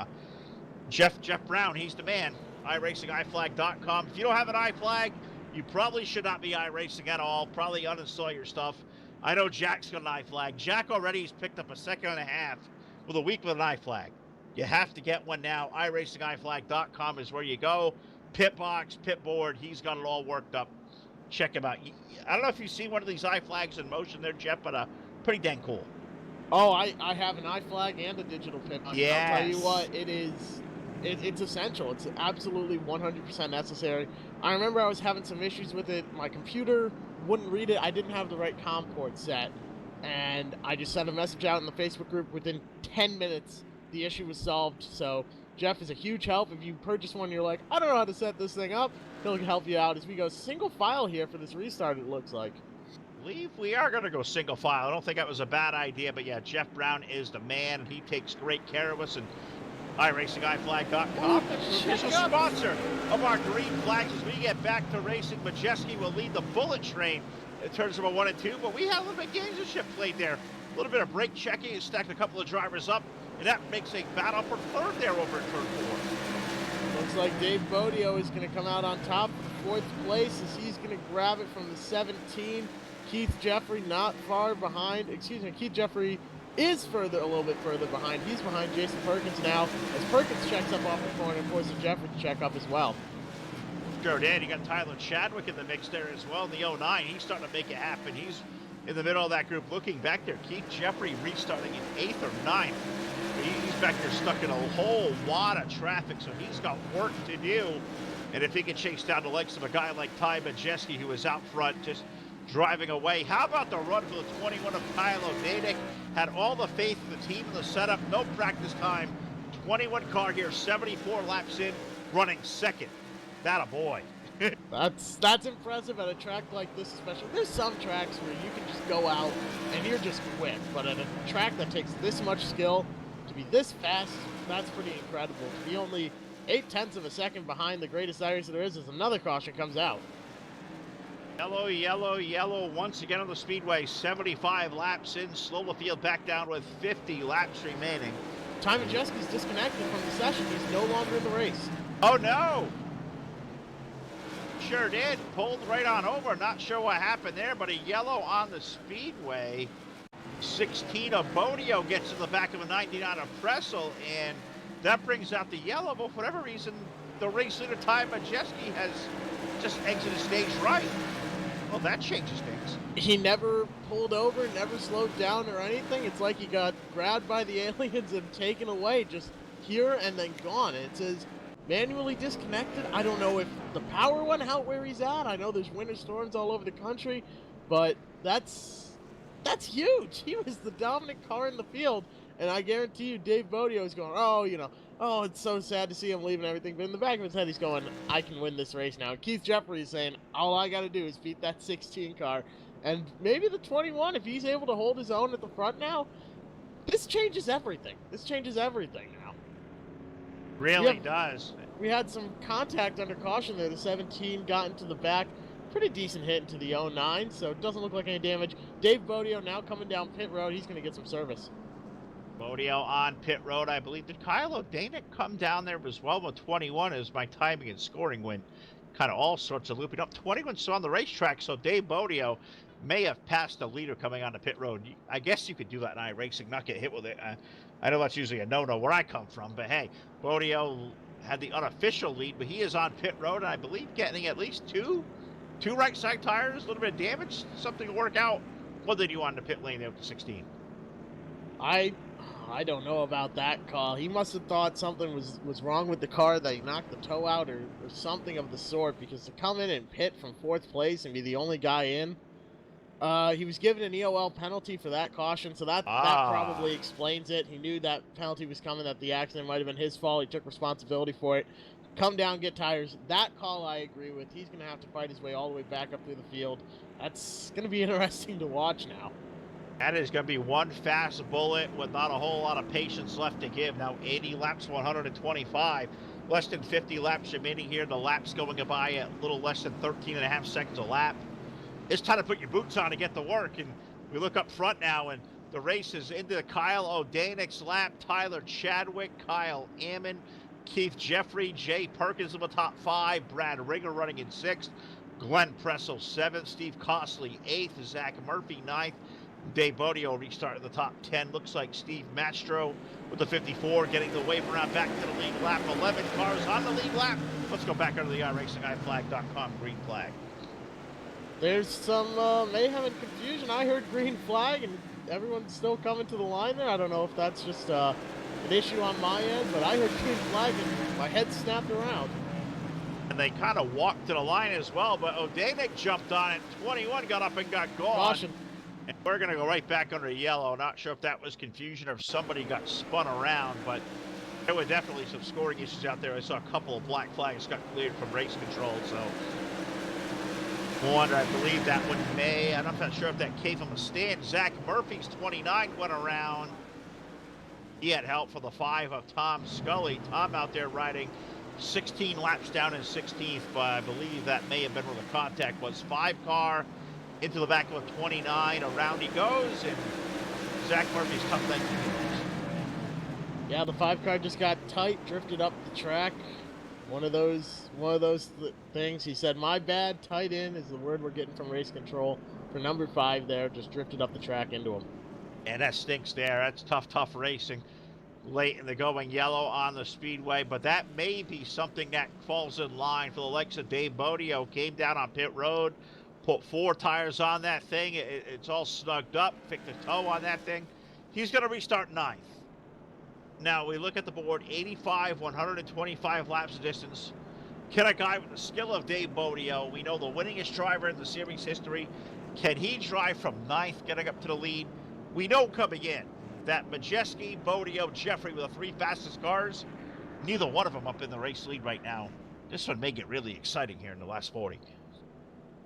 Jeff Brown, he's the man. iRacingIFlag.com. If you don't have an iFlag, you probably should not be iRacing at all. Probably uninstall your stuff. I know Jack's got an iFlag. Jack already has picked up a 2.5 seconds with a week with an iFlag. You have to get one now. iRacingIFlag.com is where you go. Pit box, pit board, he's got it all worked up. Check him out. I don't know if you've seen one of these iFlags in motion there, Jeff, but pretty dang cool. Oh, I have an iFlag and a digital pit box. Yes. I'll tell you what, it's essential. It's absolutely 100% necessary. I remember I was having some issues with it. My computer wouldn't read it. I didn't have the right COM port set. And I just sent a message out in the Facebook group. Within 10 minutes, the issue was solved. So Jeff is a huge help. If you purchase one, you're like, I don't know how to set this thing up, he'll help you out as we go single file here for this restart, it looks like. I believe we are going to go single file. I don't think that was a bad idea, but yeah, Jeff Brown is the man. He takes great care of us, and iRacingIFlag.com is the official sponsor of our green flags. As we get back to racing, Majeski will lead the bullet train in turns number 1 and 2, but we have a little bit of gamesmanship played there. A little bit of brake checking and stacked a couple of drivers up, and that makes a battle for third there over in turn 4. Looks like Dave Bodio is going to come out on top for 4th place as he's going to grab it from the 17. Keith Jeffrey not far behind. Excuse me, Keith Jeffrey is a little bit further behind. He's behind Jason Perkins now as Perkins checks up off the corner and forces Jeffrey to check up as well. Sure did. You got Tyler Chadwick in the mix there as well in the 09. He's starting to make it happen. He's in the middle of that group looking back there. Keith Jeffrey restarting in 8th or 9th. He's back there stuck in a whole lot of traffic, so he's got work to do. And if he can chase down the legs of a guy like Ty Majeski, who is out front just driving away. How about the run for the 21 of Kyle O'Danick? Had all the faith in the team in the setup, no practice time. 21 car here, 74 laps in, running 2nd. That a boy. That's impressive at a track like this, especially. There's some tracks where you can just go out and you're just quick, but at a track that takes this much skill to be this fast, that's pretty incredible. To be only 0.8 seconds behind the greatest Irish there is as another caution comes out. Yellow, yellow, yellow once again on the speedway. 75 laps in. Slow the field back down with 50 laps remaining. Ty Majeski's disconnected from the session. He's no longer in the race. Oh, no. Sure did. Pulled right on over. Not sure what happened there, but a yellow on the speedway. 16 of Bodio gets in the back of a 99 of Pressel, and that brings out the yellow. But for whatever reason, the race leader, Ty Majeski, has just exited stage right. Well, that changes things. He never pulled over, never slowed down or anything. It's like he got grabbed by the aliens and taken away, just here and then gone. And it says manually disconnected. I don't know if the power went out where he's at. I know there's winter storms all over the country, but that's huge. He was the dominant car in the field, and I guarantee you Dave Bodio is going, oh, it's so sad to see him leaving everything. But in the back of his head, he's going, I can win this race now. And Keith Jeffrey is saying, all I got to do is beat that 16 car. And maybe the 21, if he's able to hold his own at the front now, this changes everything. This changes everything now. Really does. We had some contact under caution there. The 17 got into the back. Pretty decent hit into the 09, so it doesn't look like any damage. Dave Bodio now coming down pit road. He's going to get some service. Bodio on pit road, I believe. Did Kyle O'Danick come down there as well with 21 as my timing and scoring went kind of all sorts of looping up? 21 still on the racetrack, so Dave Bodio may have passed the leader coming on the pit road. I guess you could do that in iRacing, not get hit with it. I know that's usually a no-no where I come from, but hey, Bodio had the unofficial lead, but he is on pit road, and I believe getting at least two right side tires, a little bit of damage, something to work out. What did you on the pit lane there with the 16? I don't know about that call. He must have thought something was wrong with the car, that he knocked the toe out or something of the sort, because to come in and pit from 4th place and be the only guy in, he was given an EOL penalty for that caution, so that probably explains it. He knew that penalty was coming, that the accident might have been his fault. He took responsibility for it. Come down, get tires. That call I agree with. He's going to have to fight his way all the way back up through the field. That's going to be interesting to watch now. That is going to be one fast bullet with not a whole lot of patience left to give. Now 80 laps, 125. Less than 50 laps remaining here. The laps going by at a little less than 13 and a half seconds a lap. It's time to put your boots on to get to work. And we look up front now, and the race is into Kyle O'Danick's lap. Tyler Chadwick, Kyle Ammon, Keith Jeffrey, Jay Perkins in the top 5. Brad Rigger running in 6th. Glenn Pressel 7th. Steve Costley 8th. Zach Murphy 9th. Dave Bodio restarted the top 10. Looks like Steve Mastro with the 54 getting the wave around back to the lead lap. 11 cars on the lead lap. Let's go back under the iRacingIFlag.com green flag. There's some mayhem and confusion. I heard green flag, and everyone's still coming to the line there. I don't know if that's just an issue on my end, but I heard green flag, and my head snapped around. And they kind of walked to the line as well, but O'Danick jumped on it. 21 got up and got gone. Caution. And we're going to go right back under yellow. Not sure if that was confusion or if somebody got spun around, but there were definitely some scoring issues out there. I saw a couple of black flags got cleared from race control, so wonder, I believe that one may, I'm not sure if that came from a stand. Zach Murphy's 29 went around. He had help for the 5 of Tom Scully. Tom out there riding 16 laps down in 16th, but I believe that may have been where the contact was. 5 car into the back of a 29. Around he goes, and Zach Murphy's tough thing. Yeah, the 5 car just got tight, drifted up the track. One of those things. He said, my bad, tight in is the word we're getting from race control for number 5 there. Just drifted up the track into him. And that stinks there. That's tough racing late in the going yellow on the speedway. But that may be something that falls in line for the likes of Dave Bodio. Came down on pit road, put 4 tires on that thing. It's all snugged up, picked a toe on that thing. He's going to restart 9th. Now, we look at the board, 85, 125 laps of distance. Can a guy with the skill of Dave Bodio, we know the winningest driver in the series history, can he drive from 9th, getting up to the lead? We know coming in that Majeski, Bodio, Jeffrey were the 3 fastest cars. Neither one of them up in the race lead right now. This one may get really exciting here in the last 40.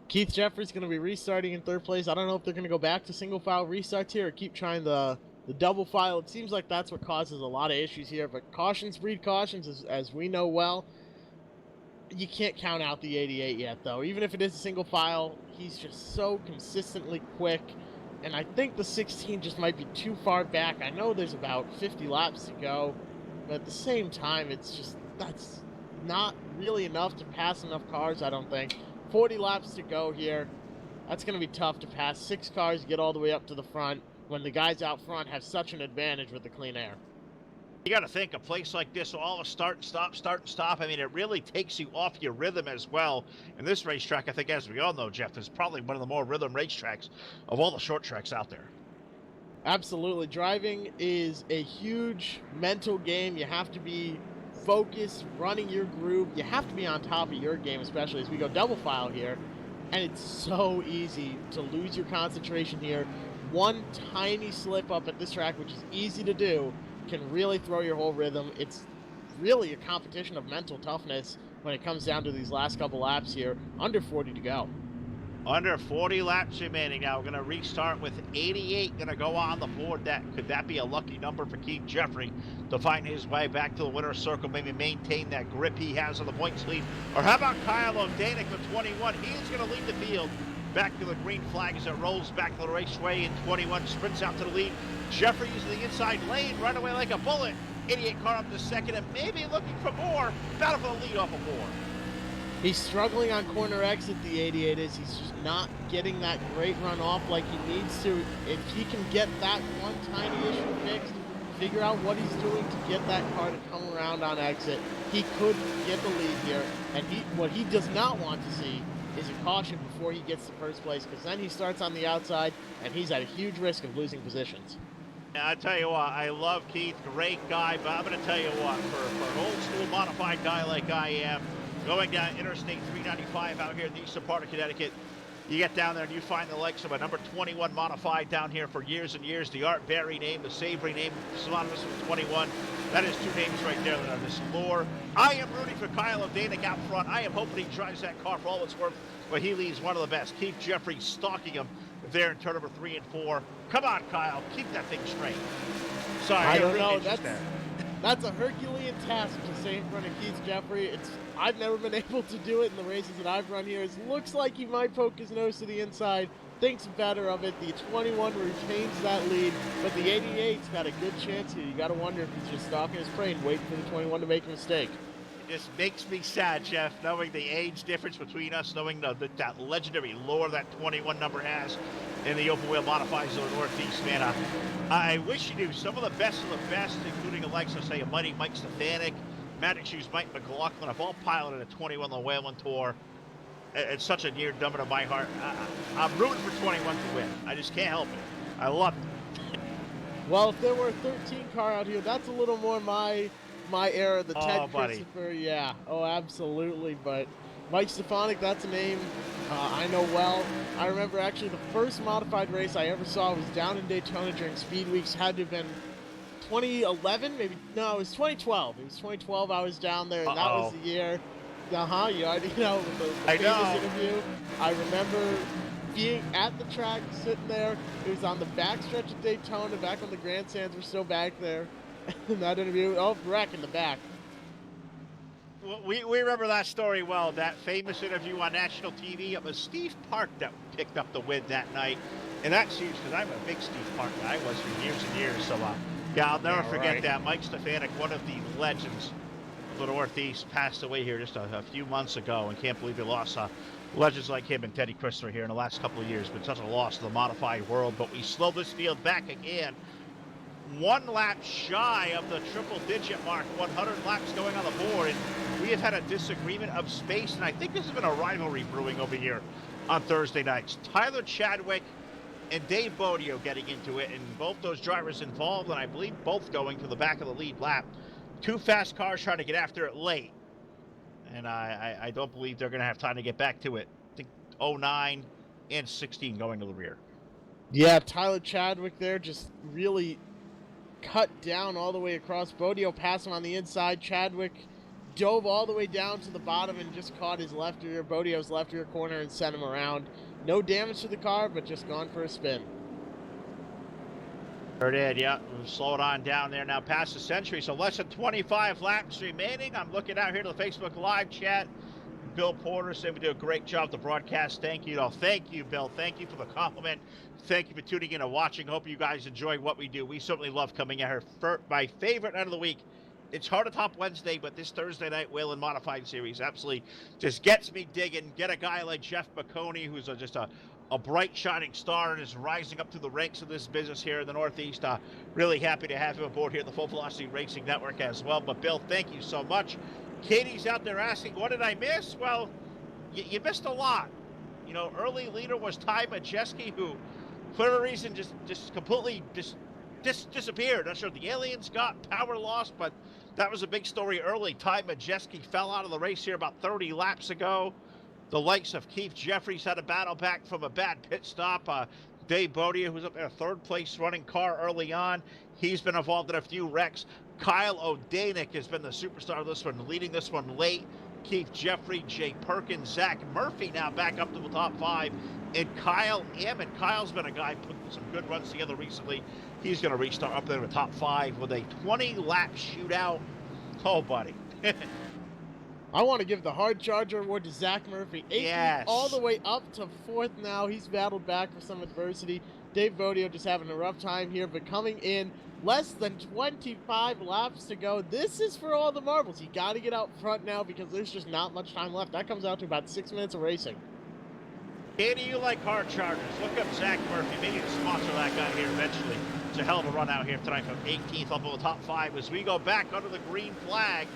Keith Jeffrey's going to be restarting in 3rd place. I don't know if they're going to go back to single file restarts here or keep trying the double file. It seems like that's what causes a lot of issues here, but cautions breed cautions, as we know well. You can't count out the 88 yet, though. Even if it is a single file, he's just so consistently quick, and I think the 16 just might be too far back. I know there's about 50 laps to go, but at the same time, it's just, that's not really enough to pass enough cars, I don't think. 40 laps to go here. That's going to be tough to pass 6 cars, get all the way up to the front, when the guys out front have such an advantage with the clean air. You got to think a place like this, all a start and stop, start and stop. I mean, it really takes you off your rhythm as well. And this racetrack, I think, as we all know, Jeff, is probably one of the more rhythm racetracks of all the short tracks out there. Absolutely. Driving is a huge mental game. You have to be focused, running your groove. You have to be on top of your game, especially as we go double file here. And it's so easy to lose your concentration here. One tiny slip up at this track, which is easy to do, can really throw your whole rhythm. It's really a competition of mental toughness when it comes down to these last couple laps here. Under 40 to go. Under 40 laps remaining. Now we're going to restart with 88 going to go on the board. Could that be a lucky number for Keith Jeffrey to find his way back to the winner's circle, maybe maintain that grip he has on the points lead? Or how about Kyle O'Danick with 21? He is going to lead the field back to the green flag as it rolls back to the raceway, and 21 sprints out to the lead. Jeffrey using the inside lane, right away like a bullet. 88 car up to second and maybe looking for more. Battle for the lead off of 4. He's struggling on corner exit, the 88 is. He's just not getting that great run off like he needs to. If he can get that one tiny issue fixed, figure out what he's doing to get that car to come around on exit, he could get the lead here. And what he does not want to see is a caution before he gets to first place, because then he starts on the outside and he's at a huge risk of losing positions. Now, I tell you what, I love Keith, great guy, but I'm going to tell you what, for an old school modified guy like I am, going down Interstate 395 out here in the eastern part of Connecticut, you get down there and you find the likes of a number 21 modified down here for years and years, the Art Berry name, the Savory name, synonymous with 21. That is 2 names right there that are this lore. I am rooting for Kyle O'Danick out front. I am hoping he drives that car for all it's worth, but he leaves one of the best. Keith Jeffrey stalking him there in turn number 3 and 4. Come on, Kyle, keep that thing straight. Sorry, I don't really know. That's a Herculean task to stay in front of Keith Jeffrey. I've never been able to do it in the races that I've run here. It looks like he might poke his nose to the inside, thinks better of it. The 21 retains that lead, but the 88's got a good chance here. You got to wonder if he's just stalking his prey and waiting for the 21 to make a mistake. It just makes me sad, Jeff, knowing the age difference between us, knowing that legendary lore that 21 number has in the open wheel modifieds of the Northeast, man. I wish you knew some of the best, including the likes of, say, a mighty Mike Stefanik, Magic Shoes Mike McLaughlin, have all piloted a 21 on the Whalen Tour. It's such a near number to my heart. I'm rooting for 21 to win. I just can't help it. I love it. Well, if there were a 13 car out here, that's a little more my era. The Ted buddy. Christopher, yeah. Oh, absolutely. But Mike Stefanik, that's a name I know well. I remember actually the first modified race I ever saw was down in Daytona during Speed Weeks. Had to have been 2011, maybe. No, it was 2012. It was 2012 I was down there, and that was the year. You already know, with the famous interview. I remember being at the track, sitting there. It was on the backstretch of Daytona, back when the grandstands were still back there. In that interview, wreck in the back. Well, we remember that story well, that famous interview on national TV. It was Steve Park that picked up the win that night. And that's huge, because I'm a big Steve Park guy. I was for years and years. So, yeah, I'll never forget that. Mike Stefanik, one of the legends of the Northeast, passed away here just a few months ago. And can't believe we lost legends like him and Teddy Christopher here in the last couple of years. Been such a loss to the modified world. But we slow this field back again. 1 lap shy of the triple-digit mark, 100 laps going on the board, and we have had a disagreement of space, and I think this has been a rivalry brewing over here on Thursday nights. Tyler Chadwick and Dave Bodio getting into it, and both those drivers involved, and I believe both going to the back of the lead lap. 2 fast cars trying to get after it late, and I don't believe they're going to have time to get back to it. I think 09 and 16 going to the rear. Yeah, Tyler Chadwick there just really cut down all the way across. Bodio passed him on the inside. Chadwick dove all the way down to the bottom and just caught his left rear, Bodio's left rear corner, and sent him around. No damage to the car, but just gone for a spin. Sure did, yeah. We'll slow it on down there now past the century, so less than 25 laps remaining. I'm looking out here to the Facebook Live chat. Bill Porter said we do a great job with the broadcast. Thank you. Thank you, Bill. Thank you for the compliment. Thank you for tuning in and watching. Hope you guys enjoy what we do. We certainly love coming out here. For my favorite night of the week, it's hard to top Wednesday, but this Thursday night Whalen Modified Series absolutely just gets me digging. Get a guy like Jeff Baconi, who's just a a bright shining star and is rising up through the ranks of this business here in the Northeast. Really happy to have him aboard here at the Full Velocity Racing Network as well. But Bill, thank you so much. Katie's out there asking, what did I miss? Well, you missed a lot. You know, early leader was Ty Majeski, who, for whatever reason, just completely disappeared. Not sure if the aliens got power lost, but that was a big story early. Ty Majeski fell out of the race here about 30 laps ago. The likes of Keith Jeffries had a battle back from a bad pit stop. Dave Bodia, who's up there, third place running car early on, he's been involved in a few wrecks. Kyle O'Danick has been the superstar of this one, leading this one late. Keith Jeffrey, Jay Perkins, Zach Murphy now back up to the top 5. And Kyle Ammon. Kyle's been a guy putting some good runs together recently. He's going to restart up there in the top 5 with a 20-lap shootout. Oh, buddy. I want to give the hard charger award to Zach Murphy. 8th Yes. all the way up to 4th now. He's battled back for some adversity. Dave Bodio just having a rough time here, but coming in less than 25 laps to go. This is for all the marbles. You got to get out front now because there's just not much time left. That comes out to about 6 minutes of racing. Katie, you like hard chargers? Look up Zach Murphy. Maybe you can sponsor that guy here eventually. It's a hell of a run out here tonight from 18th up in the top 5 as we go back under the green flag.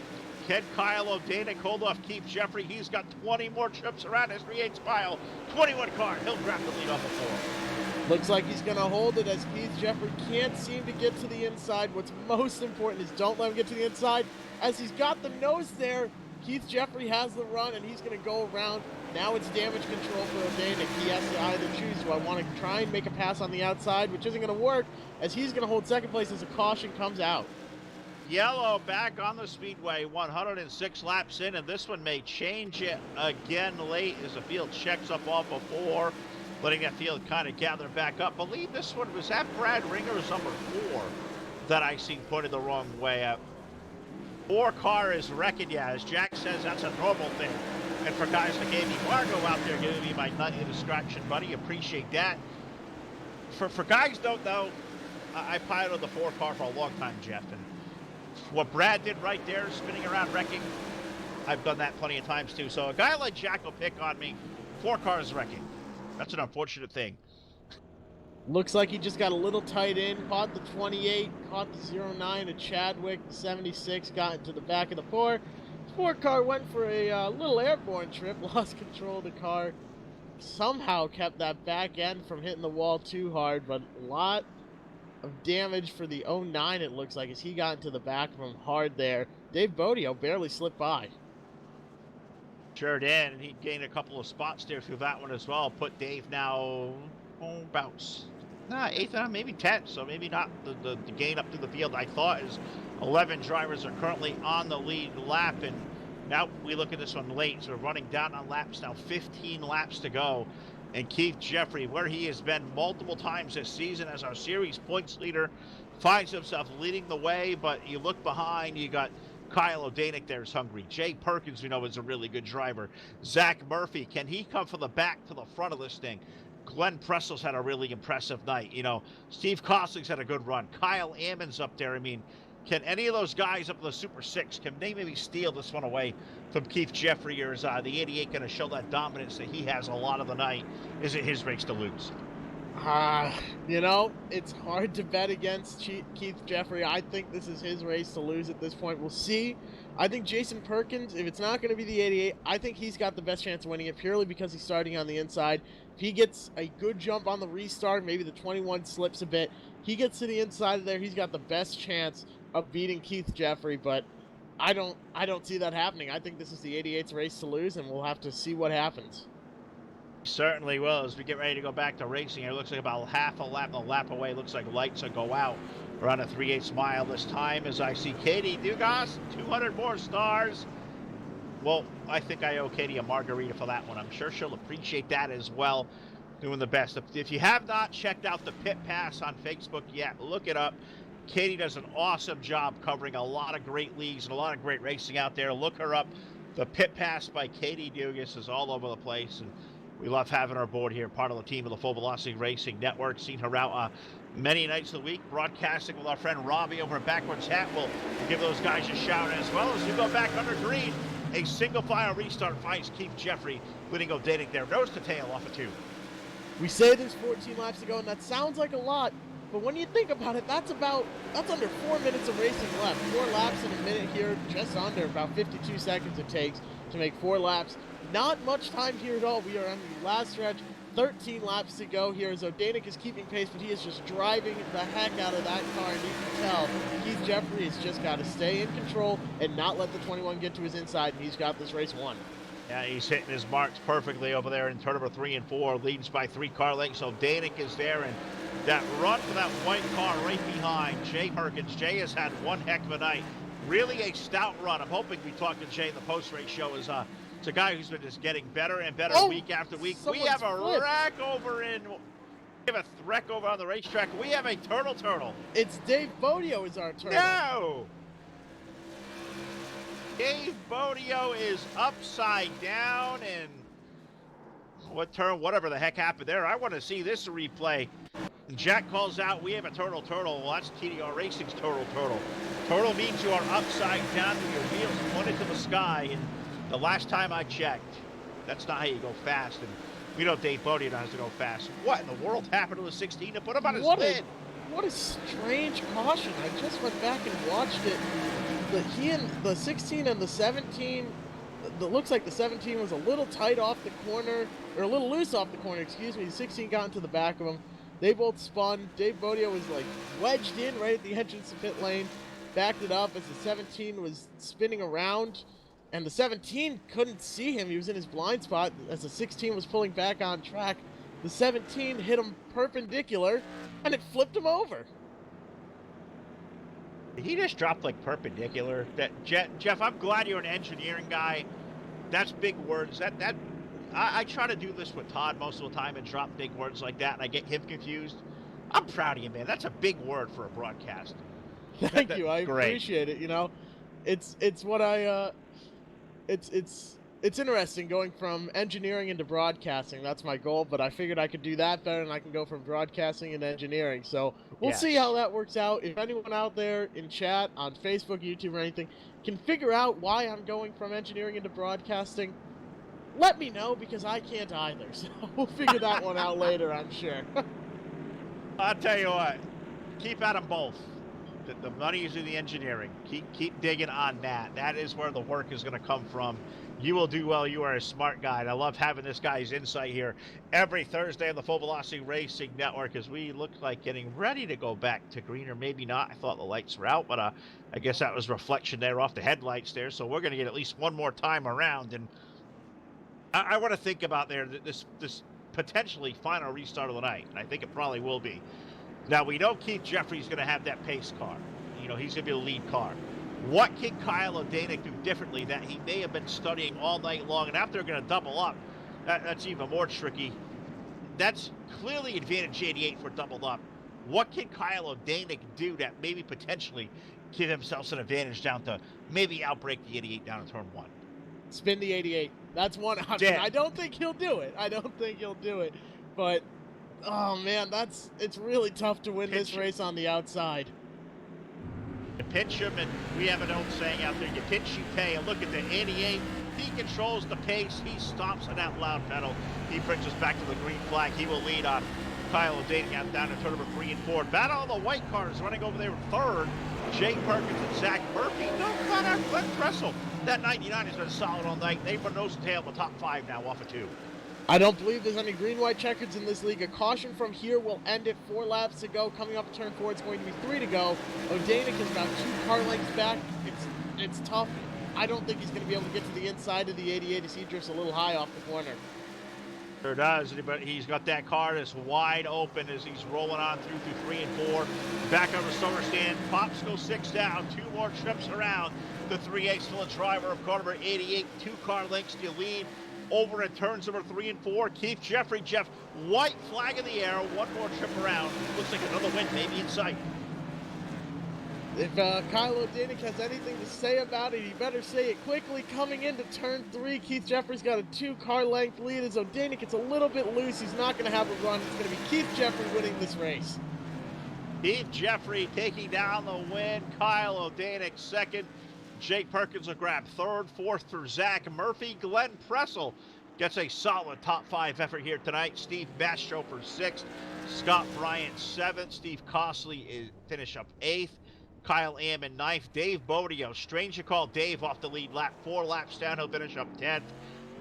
Can Kyle O'Danick hold off Keith Jeffrey? He's got 20 more trips around his 3/8 mile. 21 car. He'll grab the lead off the 4. Looks like he's going to hold it as Keith Jeffrey can't seem to get to the inside. What's most important is don't let him get to the inside. As he's got the nose there, Keith Jeffrey has the run, and he's going to go around. Now it's damage control for O'Danick. He has to either choose, do I want to try and make a pass on the outside, which isn't going to work, as he's going to hold second place as a caution comes out. Yellow back on the speedway, 106 laps in, and this one may change it again late as the field checks up off of 4, letting that field kind of gather back up. Believe this one was that Brad Ringer's number 4 that I seen pointed the wrong way up. 4 car is wrecking, yeah, as Jack says, that's a normal thing. And for guys like Amy Margo out there giving me my nutty distraction, buddy, appreciate that. For guys don't know, I piloted the 4 car for a long time, Jeff, and what Brad did right there, spinning around wrecking, I've done that plenty of times too. So a guy like Jack will pick on me. 4 cars wrecking. That's an unfortunate thing. Looks like he just got a little tight in, caught the 28, caught the 09 of Chadwick, the 76, got into the back of the 4. The 4 car went for a little airborne trip, lost control of the car, somehow kept that back end from hitting the wall too hard, but a lot of damage for the 09, it looks like, as he got into the back of him hard there. Dave Bodio barely slipped by. Sure did, and he gained a couple of spots there through that one as well. Put Dave now about 8th, maybe 10th, so maybe not the gain up through the field I thought. Is 11 drivers are currently on the lead lap, and now we look at this one late, so we're running down on laps now, 15 laps to go. And Keith Jeffrey, where he has been multiple times this season as our series points leader, finds himself leading the way, but you look behind, you got Kyle O'Danick there's hungry. Jay Perkins, we know, is a really good driver. Zach Murphy, can he come from the back to the front of this thing? Glenn Pressel's had a really impressive night. You know, Steve Kosling's had a good run. Kyle Ammon's up there. I mean, can any of those guys up in the Super 6, can they maybe steal this one away from Keith Jeffrey, or is the 88 going to show that dominance that he has a lot of the night? Is it his race to lose? You know, it's hard to bet against Keith Jeffrey. I think this is his race to lose at this point. We'll see. I think Jason Perkins, if it's not going to be the 88, I think he's got the best chance of winning it purely because he's starting on the inside. If he gets a good jump on the restart, maybe the 21 slips a bit, he gets to the inside of there, he's got the best chance of beating Keith Jeffrey, but I don't see that happening. I think this is the 88's race to lose, and we'll have to see what happens. Certainly will. As we get ready to go back to racing, it looks like about half a lap away. Looks like lights will go out around a 3/8 mile this time, as I see Katie Dugas, 200 more stars. Well, I think I owe Katie a margarita for that one. I'm sure she'll appreciate that as well. Doing the best. If you have not checked out the Pit Pass on Facebook yet, look it up. Katie does an awesome job covering a lot of great leagues and a lot of great racing out there. Look her up. The Pit Pass by Katie Dugas is all over the place, and we love having her aboard here, part of the team of the Full Velocity Racing Network. Seen her out many nights of the week, broadcasting with our friend Robbie over at Backwards Hat. We'll give those guys a shout as well as we go back under green. A single file restart finds Keith Jeffrey leading O'Danick there, nose to tail off of 2. We say there's 14 laps to go, and that sounds like a lot, but when you think about it, that's under 4 minutes of racing left. 4 laps in a minute here, just under, about 52 seconds it takes to make 4 laps. Not much time here at all. We are on the last stretch. 13 laps to go here as O'Danik is keeping pace, but he is just driving the heck out of that car, and you can tell Keith Jeffrey has just got to stay in control and not let the 21 get to his inside, and he's got this race won. Yeah, he's hitting his marks perfectly over there in turn number 3 and 4, leads by 3 car lengths. O'Danik is there, and that run for that white car right behind Jay Perkins. Jay has had one heck of a night. Really a stout run. I'm hoping we talk to Jay in the post-race show. It's a guy who's been just getting better and better week after week. We have a wreck over on the racetrack. We have a turtle. It's Dave Bodio is our turtle. No! Dave Bodio is upside down, and whatever the heck happened there. I want to see this replay. Jack calls out, we have a turtle. Well, that's TDR Racing's turtle. Turtle means you are upside down with your wheels pointed to the sky, and the last time I checked, that's not how you go fast, and we know Dave Bodio knows to go fast. What in the world happened to the 16 to put him on his lid? What a strange caution. I just went back and watched it. He and the 16 and the 17, it looks like the 17 was a little tight off the corner, or a little loose off the corner, excuse me. The 16 got into the back of him. They both spun. Dave Bodio was like wedged in right at the entrance to pit lane, backed it up as the 17 was spinning around, and the 17 couldn't see him. He was in his blind spot as the 16 was pulling back on track. The 17 hit him perpendicular, and it flipped him over. He just dropped like perpendicular. Jeff, I'm glad you're an engineering guy. That's big words. I try to do this with Todd most of the time and drop big words like that, and I get him confused. I'm proud of you, man. That's a big word for a broadcast. Thank you. I appreciate it. You know, it's what I it's interesting going from engineering into broadcasting. That's my goal, but I figured I could do that better, and I can go from broadcasting into engineering. So we'll see how that works out. If anyone out there in chat, on Facebook, YouTube, or anything, can figure out why I'm going from engineering into broadcasting, let me know, because I can't either. So we'll figure that one out later, I'm sure. I'll tell you what, keep at them both. The money is in the engineering. Keep digging on that. That is where the work is going to come from. You will do well. You are a smart guy. And I love having this guy's insight here every Thursday on the Full Velocity Racing Network as we look like getting ready to go back to green, or maybe not. I thought the lights were out, but I guess that was reflection there off the headlights there. So we're going to get at least one more time around. And I want to think about this potentially final restart of the night. And I think it probably will be. Now, we know Keith Jeffrey's going to have that pace car. You know, he's going to be the lead car. What can Kyle O'Danik do differently that he may have been studying all night long? And after they're going to double up, that's even more tricky. That's clearly advantage 88 for doubled up. What can Kyle O'Danik do that maybe potentially give himself an advantage down to maybe outbreak the 88 down in turn 1? Spin the 88. That's one option. I don't think he'll do it. But oh man, it's really tough to win this race on the outside. You pinch him, and we have an old saying out there, you pinch, you pay. And look at the 88. He controls the pace. He stops on that loud pedal. He brings us back to the green flag. He will lead on Kyle O'Danik down to turn number 3 and 4. Battle of the white cars running over there in third. Jay Perkins and Zach Murphy. No, not our Glenn Pressel. That 99 has been solid all night. They've been nose and tail in the top 5 now off of 2. I don't believe there's any green-white checkers in this league. A caution from here will end it. 4 laps to go. Coming up to turn 4, it's going to be 3 to go. O'Danik is about 2 car lengths back. It's tough. I don't think he's going to be able to get to the inside of the 88 as he drifts a little high off the corner. Sure does, but he's got that car that's wide open as he's rolling on through 3 and 4. Back on the summer stand. Pops go 6 down. 2 more trips around. The 3-8 still a driver of car number 88. 2 car lengths to lead. Over in turns number 3 and 4, Keith Jeffrey, white flag in the air, 1 more trip around. Looks like another win maybe in sight. If Kyle O'Danik has anything to say about it, he better say it quickly. Coming into turn 3, Keith Jeffrey's got a 2 car length lead. As O'Danik gets a little bit loose, he's not going to have a run. It's going to be Keith Jeffrey winning this race. Keith Jeffrey taking down the win. Kyle O'Danik second. Jake Perkins will grab third, fourth for Zach Murphy. Glenn Pressel gets a solid top 5 effort here tonight. Steve Mastro for 6th, Scott Bryant 7th, Steve Costley is finish up 8th, Kyle Ammon 9th, Dave Bodio, strange to call Dave off the lead lap, 4 laps down, he'll finish up 10th,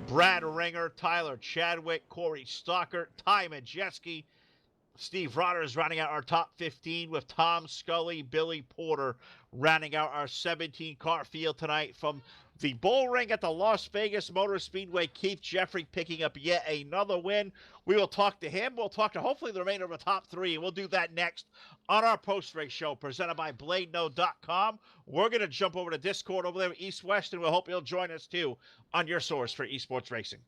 Brad Ringer, Tyler Chadwick, Corey Stockert, Ty Majeski, Steve Rodgers rounding out our top 15 with Tom Scully, Billy Porter rounding out our 17-car field tonight. From the Bullring at the Las Vegas Motor Speedway, Keith Jeffrey picking up yet another win. We will talk to him. We'll talk to hopefully the remainder of the top 3, and we'll do that next on our post-race show presented by BladeNo.com. We're going to jump over to Discord over there at EastWest, and we'll hope you'll join us too on your source for esports racing.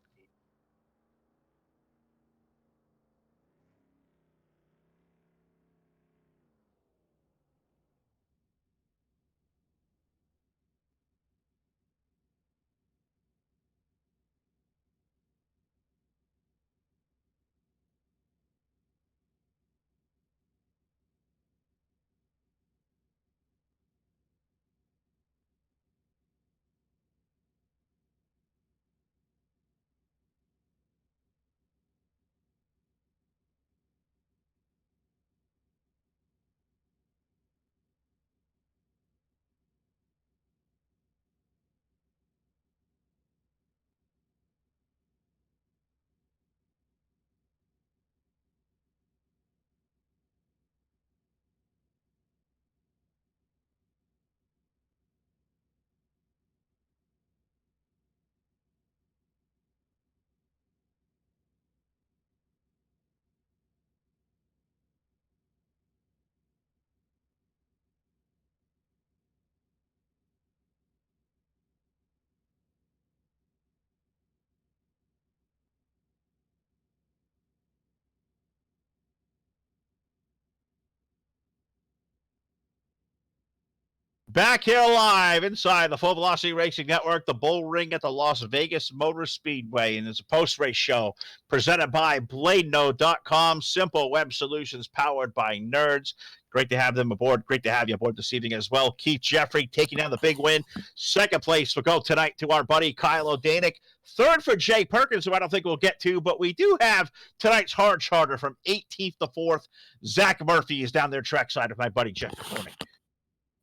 Back here live inside the Full Velocity Racing Network, the Bullring at the Las Vegas Motor Speedway, and it's a post-race show presented by BladeNo.com, simple web solutions powered by nerds. Great to have them aboard. Great to have you aboard this evening as well. Keith Jeffrey taking down the big win. Second place will go tonight to our buddy Kyle O'Danick. Third for Jay Perkins, who I don't think we'll get to, but we do have tonight's hard charter from 18th to 4th. Zach Murphy is down there trackside of my buddy Jeff McCormick.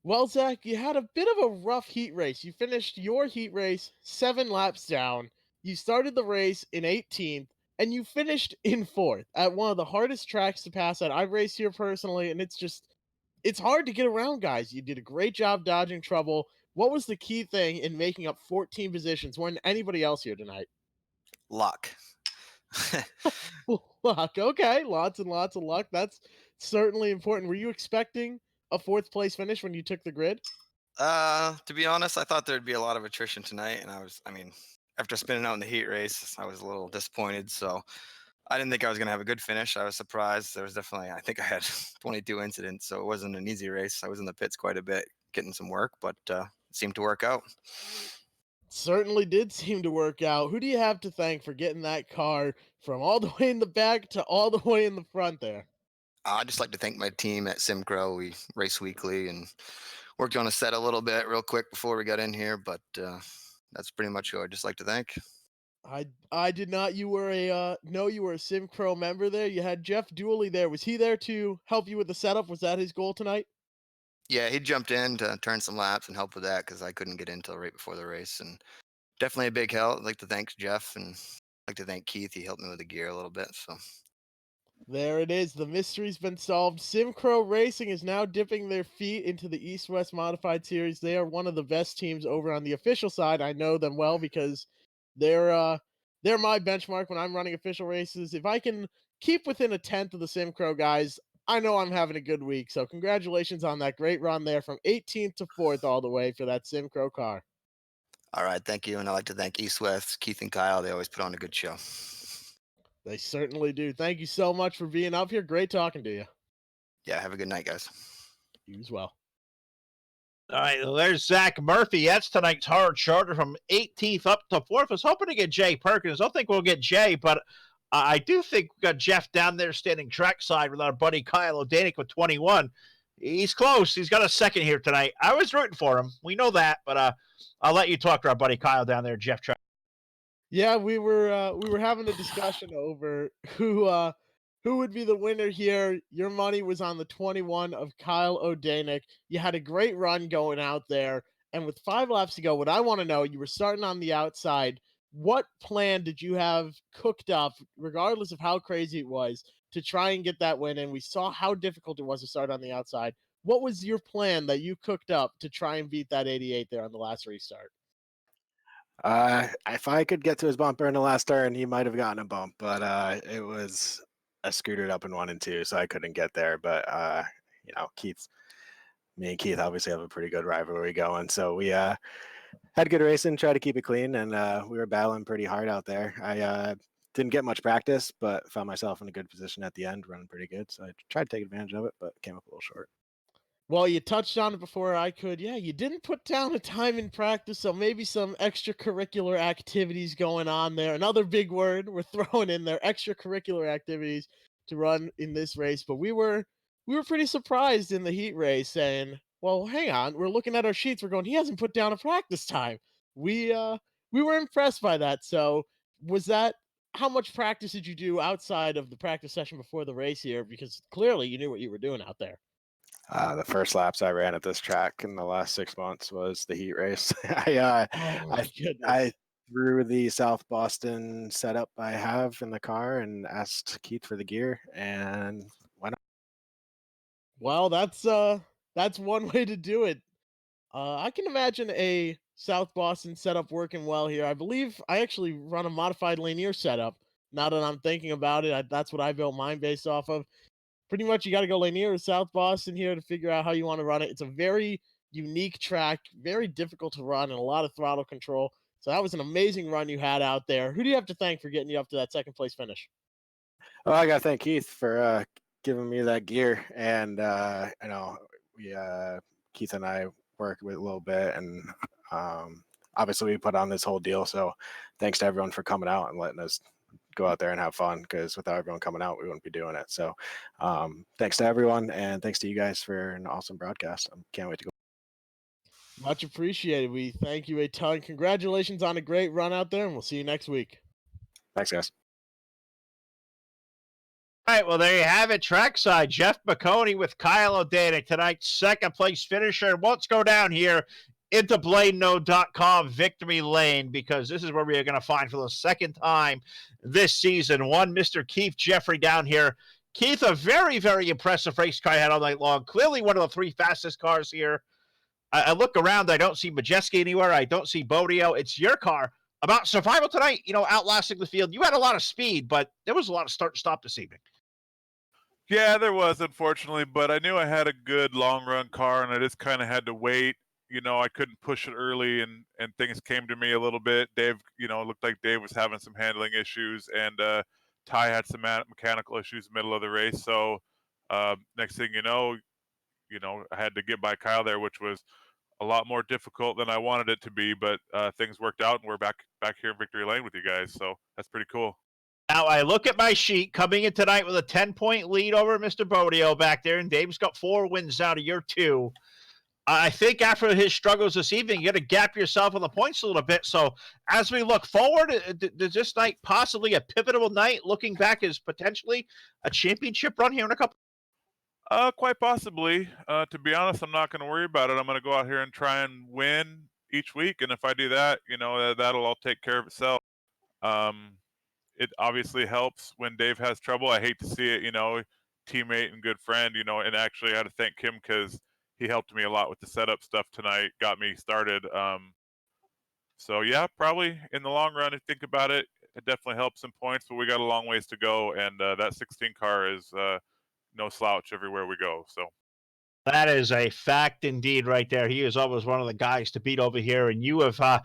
Well, Zach, you had a bit of a rough heat race. You finished your heat race 7 laps down. You started the race in 18th, and you finished in 4th at one of the hardest tracks to pass at. I've raced here personally, and it's hard to get around, guys. You did a great job dodging trouble. What was the key thing in making up 14 positions more than anybody else here tonight? Luck. Luck. Okay, lots and lots of luck. That's certainly important. Were you expecting a 4th place finish when you took the grid? To be honest, I thought there'd be a lot of attrition tonight, and after spinning out in the heat race, I was a little disappointed. So I didn't think I was going to have a good finish. I was surprised. There was definitely, I think I had 22 incidents, so it wasn't an easy race. I was in the pits quite a bit, getting some work, but it seemed to work out. Certainly did seem to work out. Who do you have to thank for getting that car from all the way in the back to all the way in the front there? I'd just like to thank my team at SimCrow. We race weekly and worked on a set a little bit real quick before we got in here, but that's pretty much who I'd just like to thank. I did not. You were know you were a SimCrow member there. You had Jeff Dooley there. Was he there to help you with the setup? Was that his goal tonight? Yeah, he jumped in to turn some laps and help with that because I couldn't get in until right before the race, and definitely a big help. I'd like to thank Jeff and I'd like to thank Keith. He helped me with the gear a little bit, so. There it is. The mystery's been solved. SimCrow Racing is now dipping their feet into the East-West Modified Series. They are one of the best teams over on the official side. I know them well because they're my benchmark when I'm running official races. If I can keep within a tenth of the SimCrow guys, I know I'm having a good week. So congratulations on that great run there from 18th to 4th all the way for that SimCrow car. All right, thank you. And I'd like to thank EastWest, Keith and Kyle. They always put on a good show. They certainly do. Thank you so much for being up here. Great talking to you. Yeah, have a good night, guys. You as well. All right, well, there's Zach Murphy. That's tonight's hard charter from 18th up to 4th. I was hoping to get Jay Perkins. I don't think we'll get Jay, but I do think we got Jeff down there standing trackside with our buddy Kyle O'Danick with 21. He's close. He's got a second here tonight. I was rooting for him. We know that, but I'll let you talk to our buddy Kyle down there, Jeff. Yeah, we were having a discussion over who would be the winner here. Your money was on the 21 of Kyle O'Danick. You had a great run going out there, and with 5 laps to go, what I want to know, you were starting on the outside. What plan did you have cooked up, regardless of how crazy it was, to try and get that win? And we saw how difficult it was to start on the outside. What was your plan that you cooked up to try and beat that 88 there on the last restart? If I could get to his bumper in the last turn, he might have gotten a bump, but it was I scooted up in 1 and 2, so I couldn't get there. But me and Keith obviously have a pretty good rivalry going, so we had good racing, tried to keep it clean, and we were battling pretty hard out there. I didn't get much practice, but found myself in a good position at the end, running pretty good. So I tried to take advantage of it, but came up a little short. Well, you touched on it before I could. Yeah, you didn't put down a time in practice, so maybe some extracurricular activities going on there. Another big word we're throwing in there, extracurricular activities to run in this race. But we were pretty surprised in the heat race saying, "Well, hang on, we're looking at our sheets, we're going, he hasn't put down a practice time." We were impressed by that. So, was that how much practice did you do outside of the practice session before the race here, because clearly you knew what you were doing out there? The first laps I ran at this track in the last 6 months was the heat race. Oh I my goodness. I threw the South Boston setup I have in the car and asked Keith for the gear, and why not? Well, that's one way to do it. I can imagine a South Boston setup working well here. I believe I actually run a modified Lanier setup. Now that I'm thinking about it, that's what I built mine based off of. Pretty much, you got to go Lanier or South Boston here to figure out how you want to run it. It's a very unique track, very difficult to run, and a lot of throttle control. So that was an amazing run you had out there. Who do you have to thank for getting you up to that second place finish? Oh, I gotta thank Keith for giving me that gear, and we Keith and I worked with a little bit, and obviously we put on this whole deal. So thanks to everyone for coming out and letting us go out there and have fun, because without everyone coming out, we wouldn't be doing it. So thanks to everyone, and thanks to you guys for an awesome broadcast. I can't wait to go. Much appreciated. We thank you a ton. Congratulations on a great run out there, and we'll see you next week. Thanks, guys. All right, well, there you have it. Trackside, Jeff McConey with Kyle O'Danick, tonight's second place finisher. And let's go down here into BladeNode.com victory lane, because this is where we are going to find for the second time this season one Mr. Keith Jeffrey down here. Keith, a very, very impressive race car had all night long. Clearly one of the three fastest cars here. I look around, I don't see Majeski anywhere. I don't see Bodio. It's your car. About survival tonight, outlasting the field. You had a lot of speed, but there was a lot of start and stop this evening. Yeah, there was, unfortunately, but I knew I had a good long run car, and I just kind of had to wait. I couldn't push it early, and things came to me a little bit. Dave, it looked like Dave was having some handling issues, and Ty had some mechanical issues middle of the race. So next thing I had to get by Kyle there, which was a lot more difficult than I wanted it to be. But things worked out, and we're back here in victory lane with you guys. So that's pretty cool. Now, I look at my sheet coming in tonight with a 10-point lead over Mr. Bodio back there, and Dave's got 4 wins out of your 2. I think after his struggles this evening, you got to gap yourself on the points a little bit. So as we look forward, does this night possibly a pivotal night, looking back as potentially a championship run here in a couple? Quite possibly. To be honest, I'm not going to worry about it. I'm going to go out here and try and win each week, and if I do that, that'll all take care of itself. It obviously helps when Dave has trouble. I hate to see it, teammate and good friend, and actually I had to thank him because he helped me a lot with the setup stuff tonight, got me started. So yeah, probably in the long run, if you think about it, it definitely helps some points, but we got a long ways to go, and that 16 car is no slouch everywhere we go. So That is a fact indeed right there. He is always one of the guys to beat over here, and you have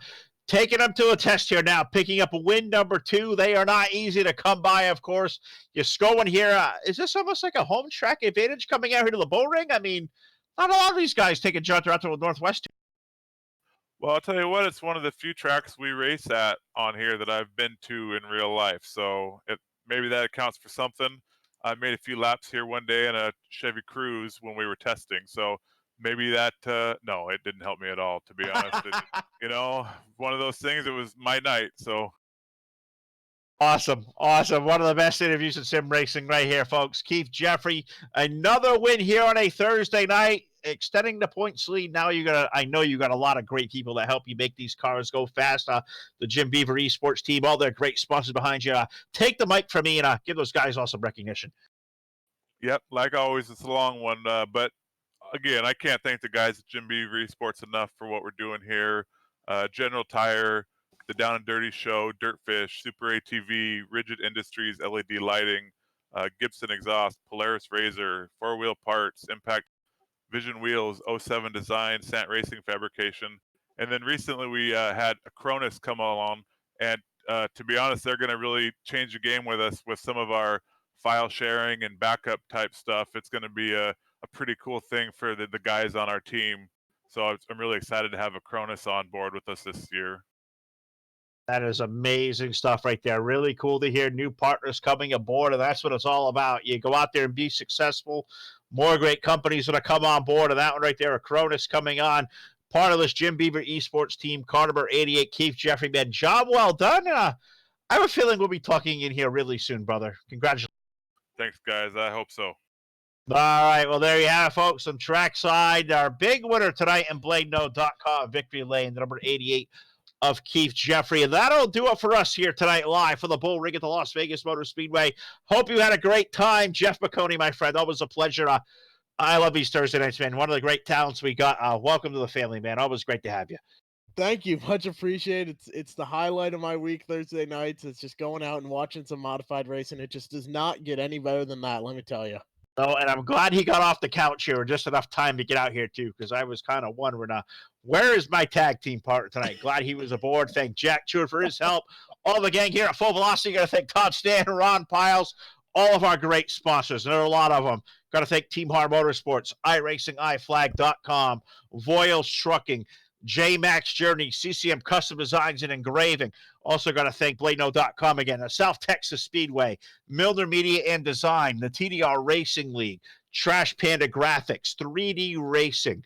taken him to a test here now, picking up a win number 2. They are not easy to come by, of course. You're scoring here. Is this almost like a home track advantage coming out here to the Bullring? I mean, not a lot of these guys take a jaunt out to the Northwest. well, I'll tell you what, it's one of the few tracks we race at on here that I've been to in real life. So maybe that accounts for something. I made a few laps here one day in a Chevy Cruze when we were testing. So maybe that, no, it didn't help me at all, to be honest. One of those things, it was my night. So Awesome. One of the best interviews in sim racing right here, folks. Keith Jeffrey, another win here on a Thursday night, extending the points lead. Now I know you got a lot of great people that help you make these cars go fast. The Jim Beaver Esports team, all their great sponsors behind you. Take the mic from me and give those guys all some recognition. Yep, like always, it's a long one, but again, I can't thank the guys at Jim Beaver Esports enough for what we're doing here. General Tire, the Down and Dirty Show, Dirtfish, Super ATV, Rigid Industries, LED Lighting, Gibson Exhaust, Polaris Razor, Four Wheel Parts, Impact Vision Wheels, 07 Design, Sant Racing Fabrication. And then recently we had Acronis come along, and to be honest, they're going to really change the game with us with some of our file sharing and backup type stuff. It's going to be a pretty cool thing for the guys on our team. So I'm really excited to have Acronis on board with us this year. That is amazing stuff right there. Really cool to hear new partners coming aboard, and that's what it's all about. You go out there and be successful. More great companies going to come on board, and that one right there, Acronis coming on. Part of this Jim Beaver Esports team, car number 88, Keith Jeffrey, man. Job well done. I have a feeling we'll be talking in here really soon, brother. Congratulations. Thanks, guys. I hope so. All right, well, there you have it, folks. Some trackside. Our big winner tonight in BladeNode.com, Victory Lane, the number 88 of Keith Jeffrey. And that'll do it for us here tonight live for the Bullring at the Las Vegas Motor Speedway. Hope you had a great time. Jeff McConey, my friend, always a pleasure. I love these Thursday nights, man. One of the great talents we got. Welcome to the family, man. Always great to have you. Thank you. Much appreciated. It's the highlight of my week, Thursday nights. It's just going out and watching some modified racing. It just does not get any better than that, let me tell you. Oh, and I'm glad he got off the couch here just enough time to get out here, too, because I was kind of wondering, where is my tag team partner tonight? Glad he was aboard. Thank Jack Stewart for his help. All the gang here at Full Velocity. Got to thank Todd Stan, Ron Piles, all of our great sponsors. And there are a lot of them. Got to thank Team Hard Motorsports, iRacing, iFlag.com, Voiles Trucking, J-Max Journey, CCM Custom Designs and Engraving. Also got to thank BladeNode.com again, South Texas Speedway, Milner Media and Design, the TDR Racing League, Trash Panda Graphics, 3D Racing.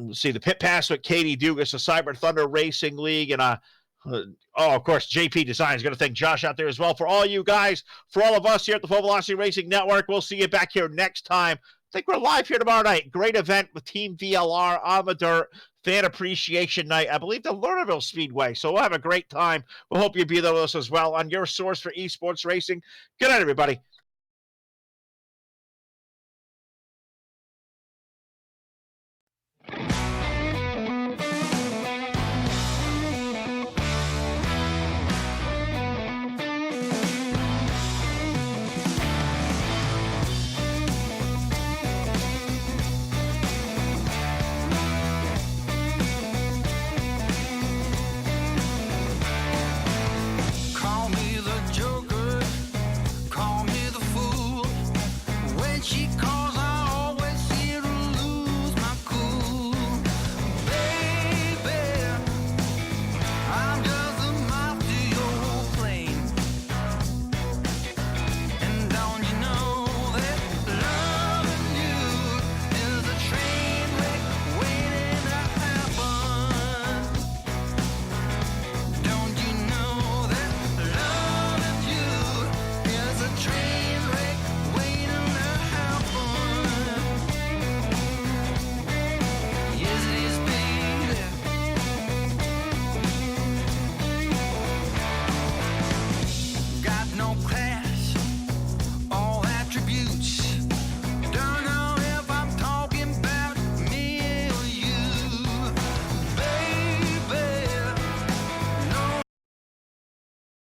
Let's see, the Pit Pass with Katie Dugas, the Cyber Thunder Racing League, and of course, JP Designs. Got to thank Josh out there as well. For all you guys, for all of us here at the Full Velocity Racing Network, we'll see you back here next time. I think we're live here tomorrow night. Great event with Team VLR on the dirt. Fan Appreciation Night, I believe, the Lernerville Speedway. So we'll have a great time. We hope you'll be there with us as well on your source for esports racing. Good night, everybody.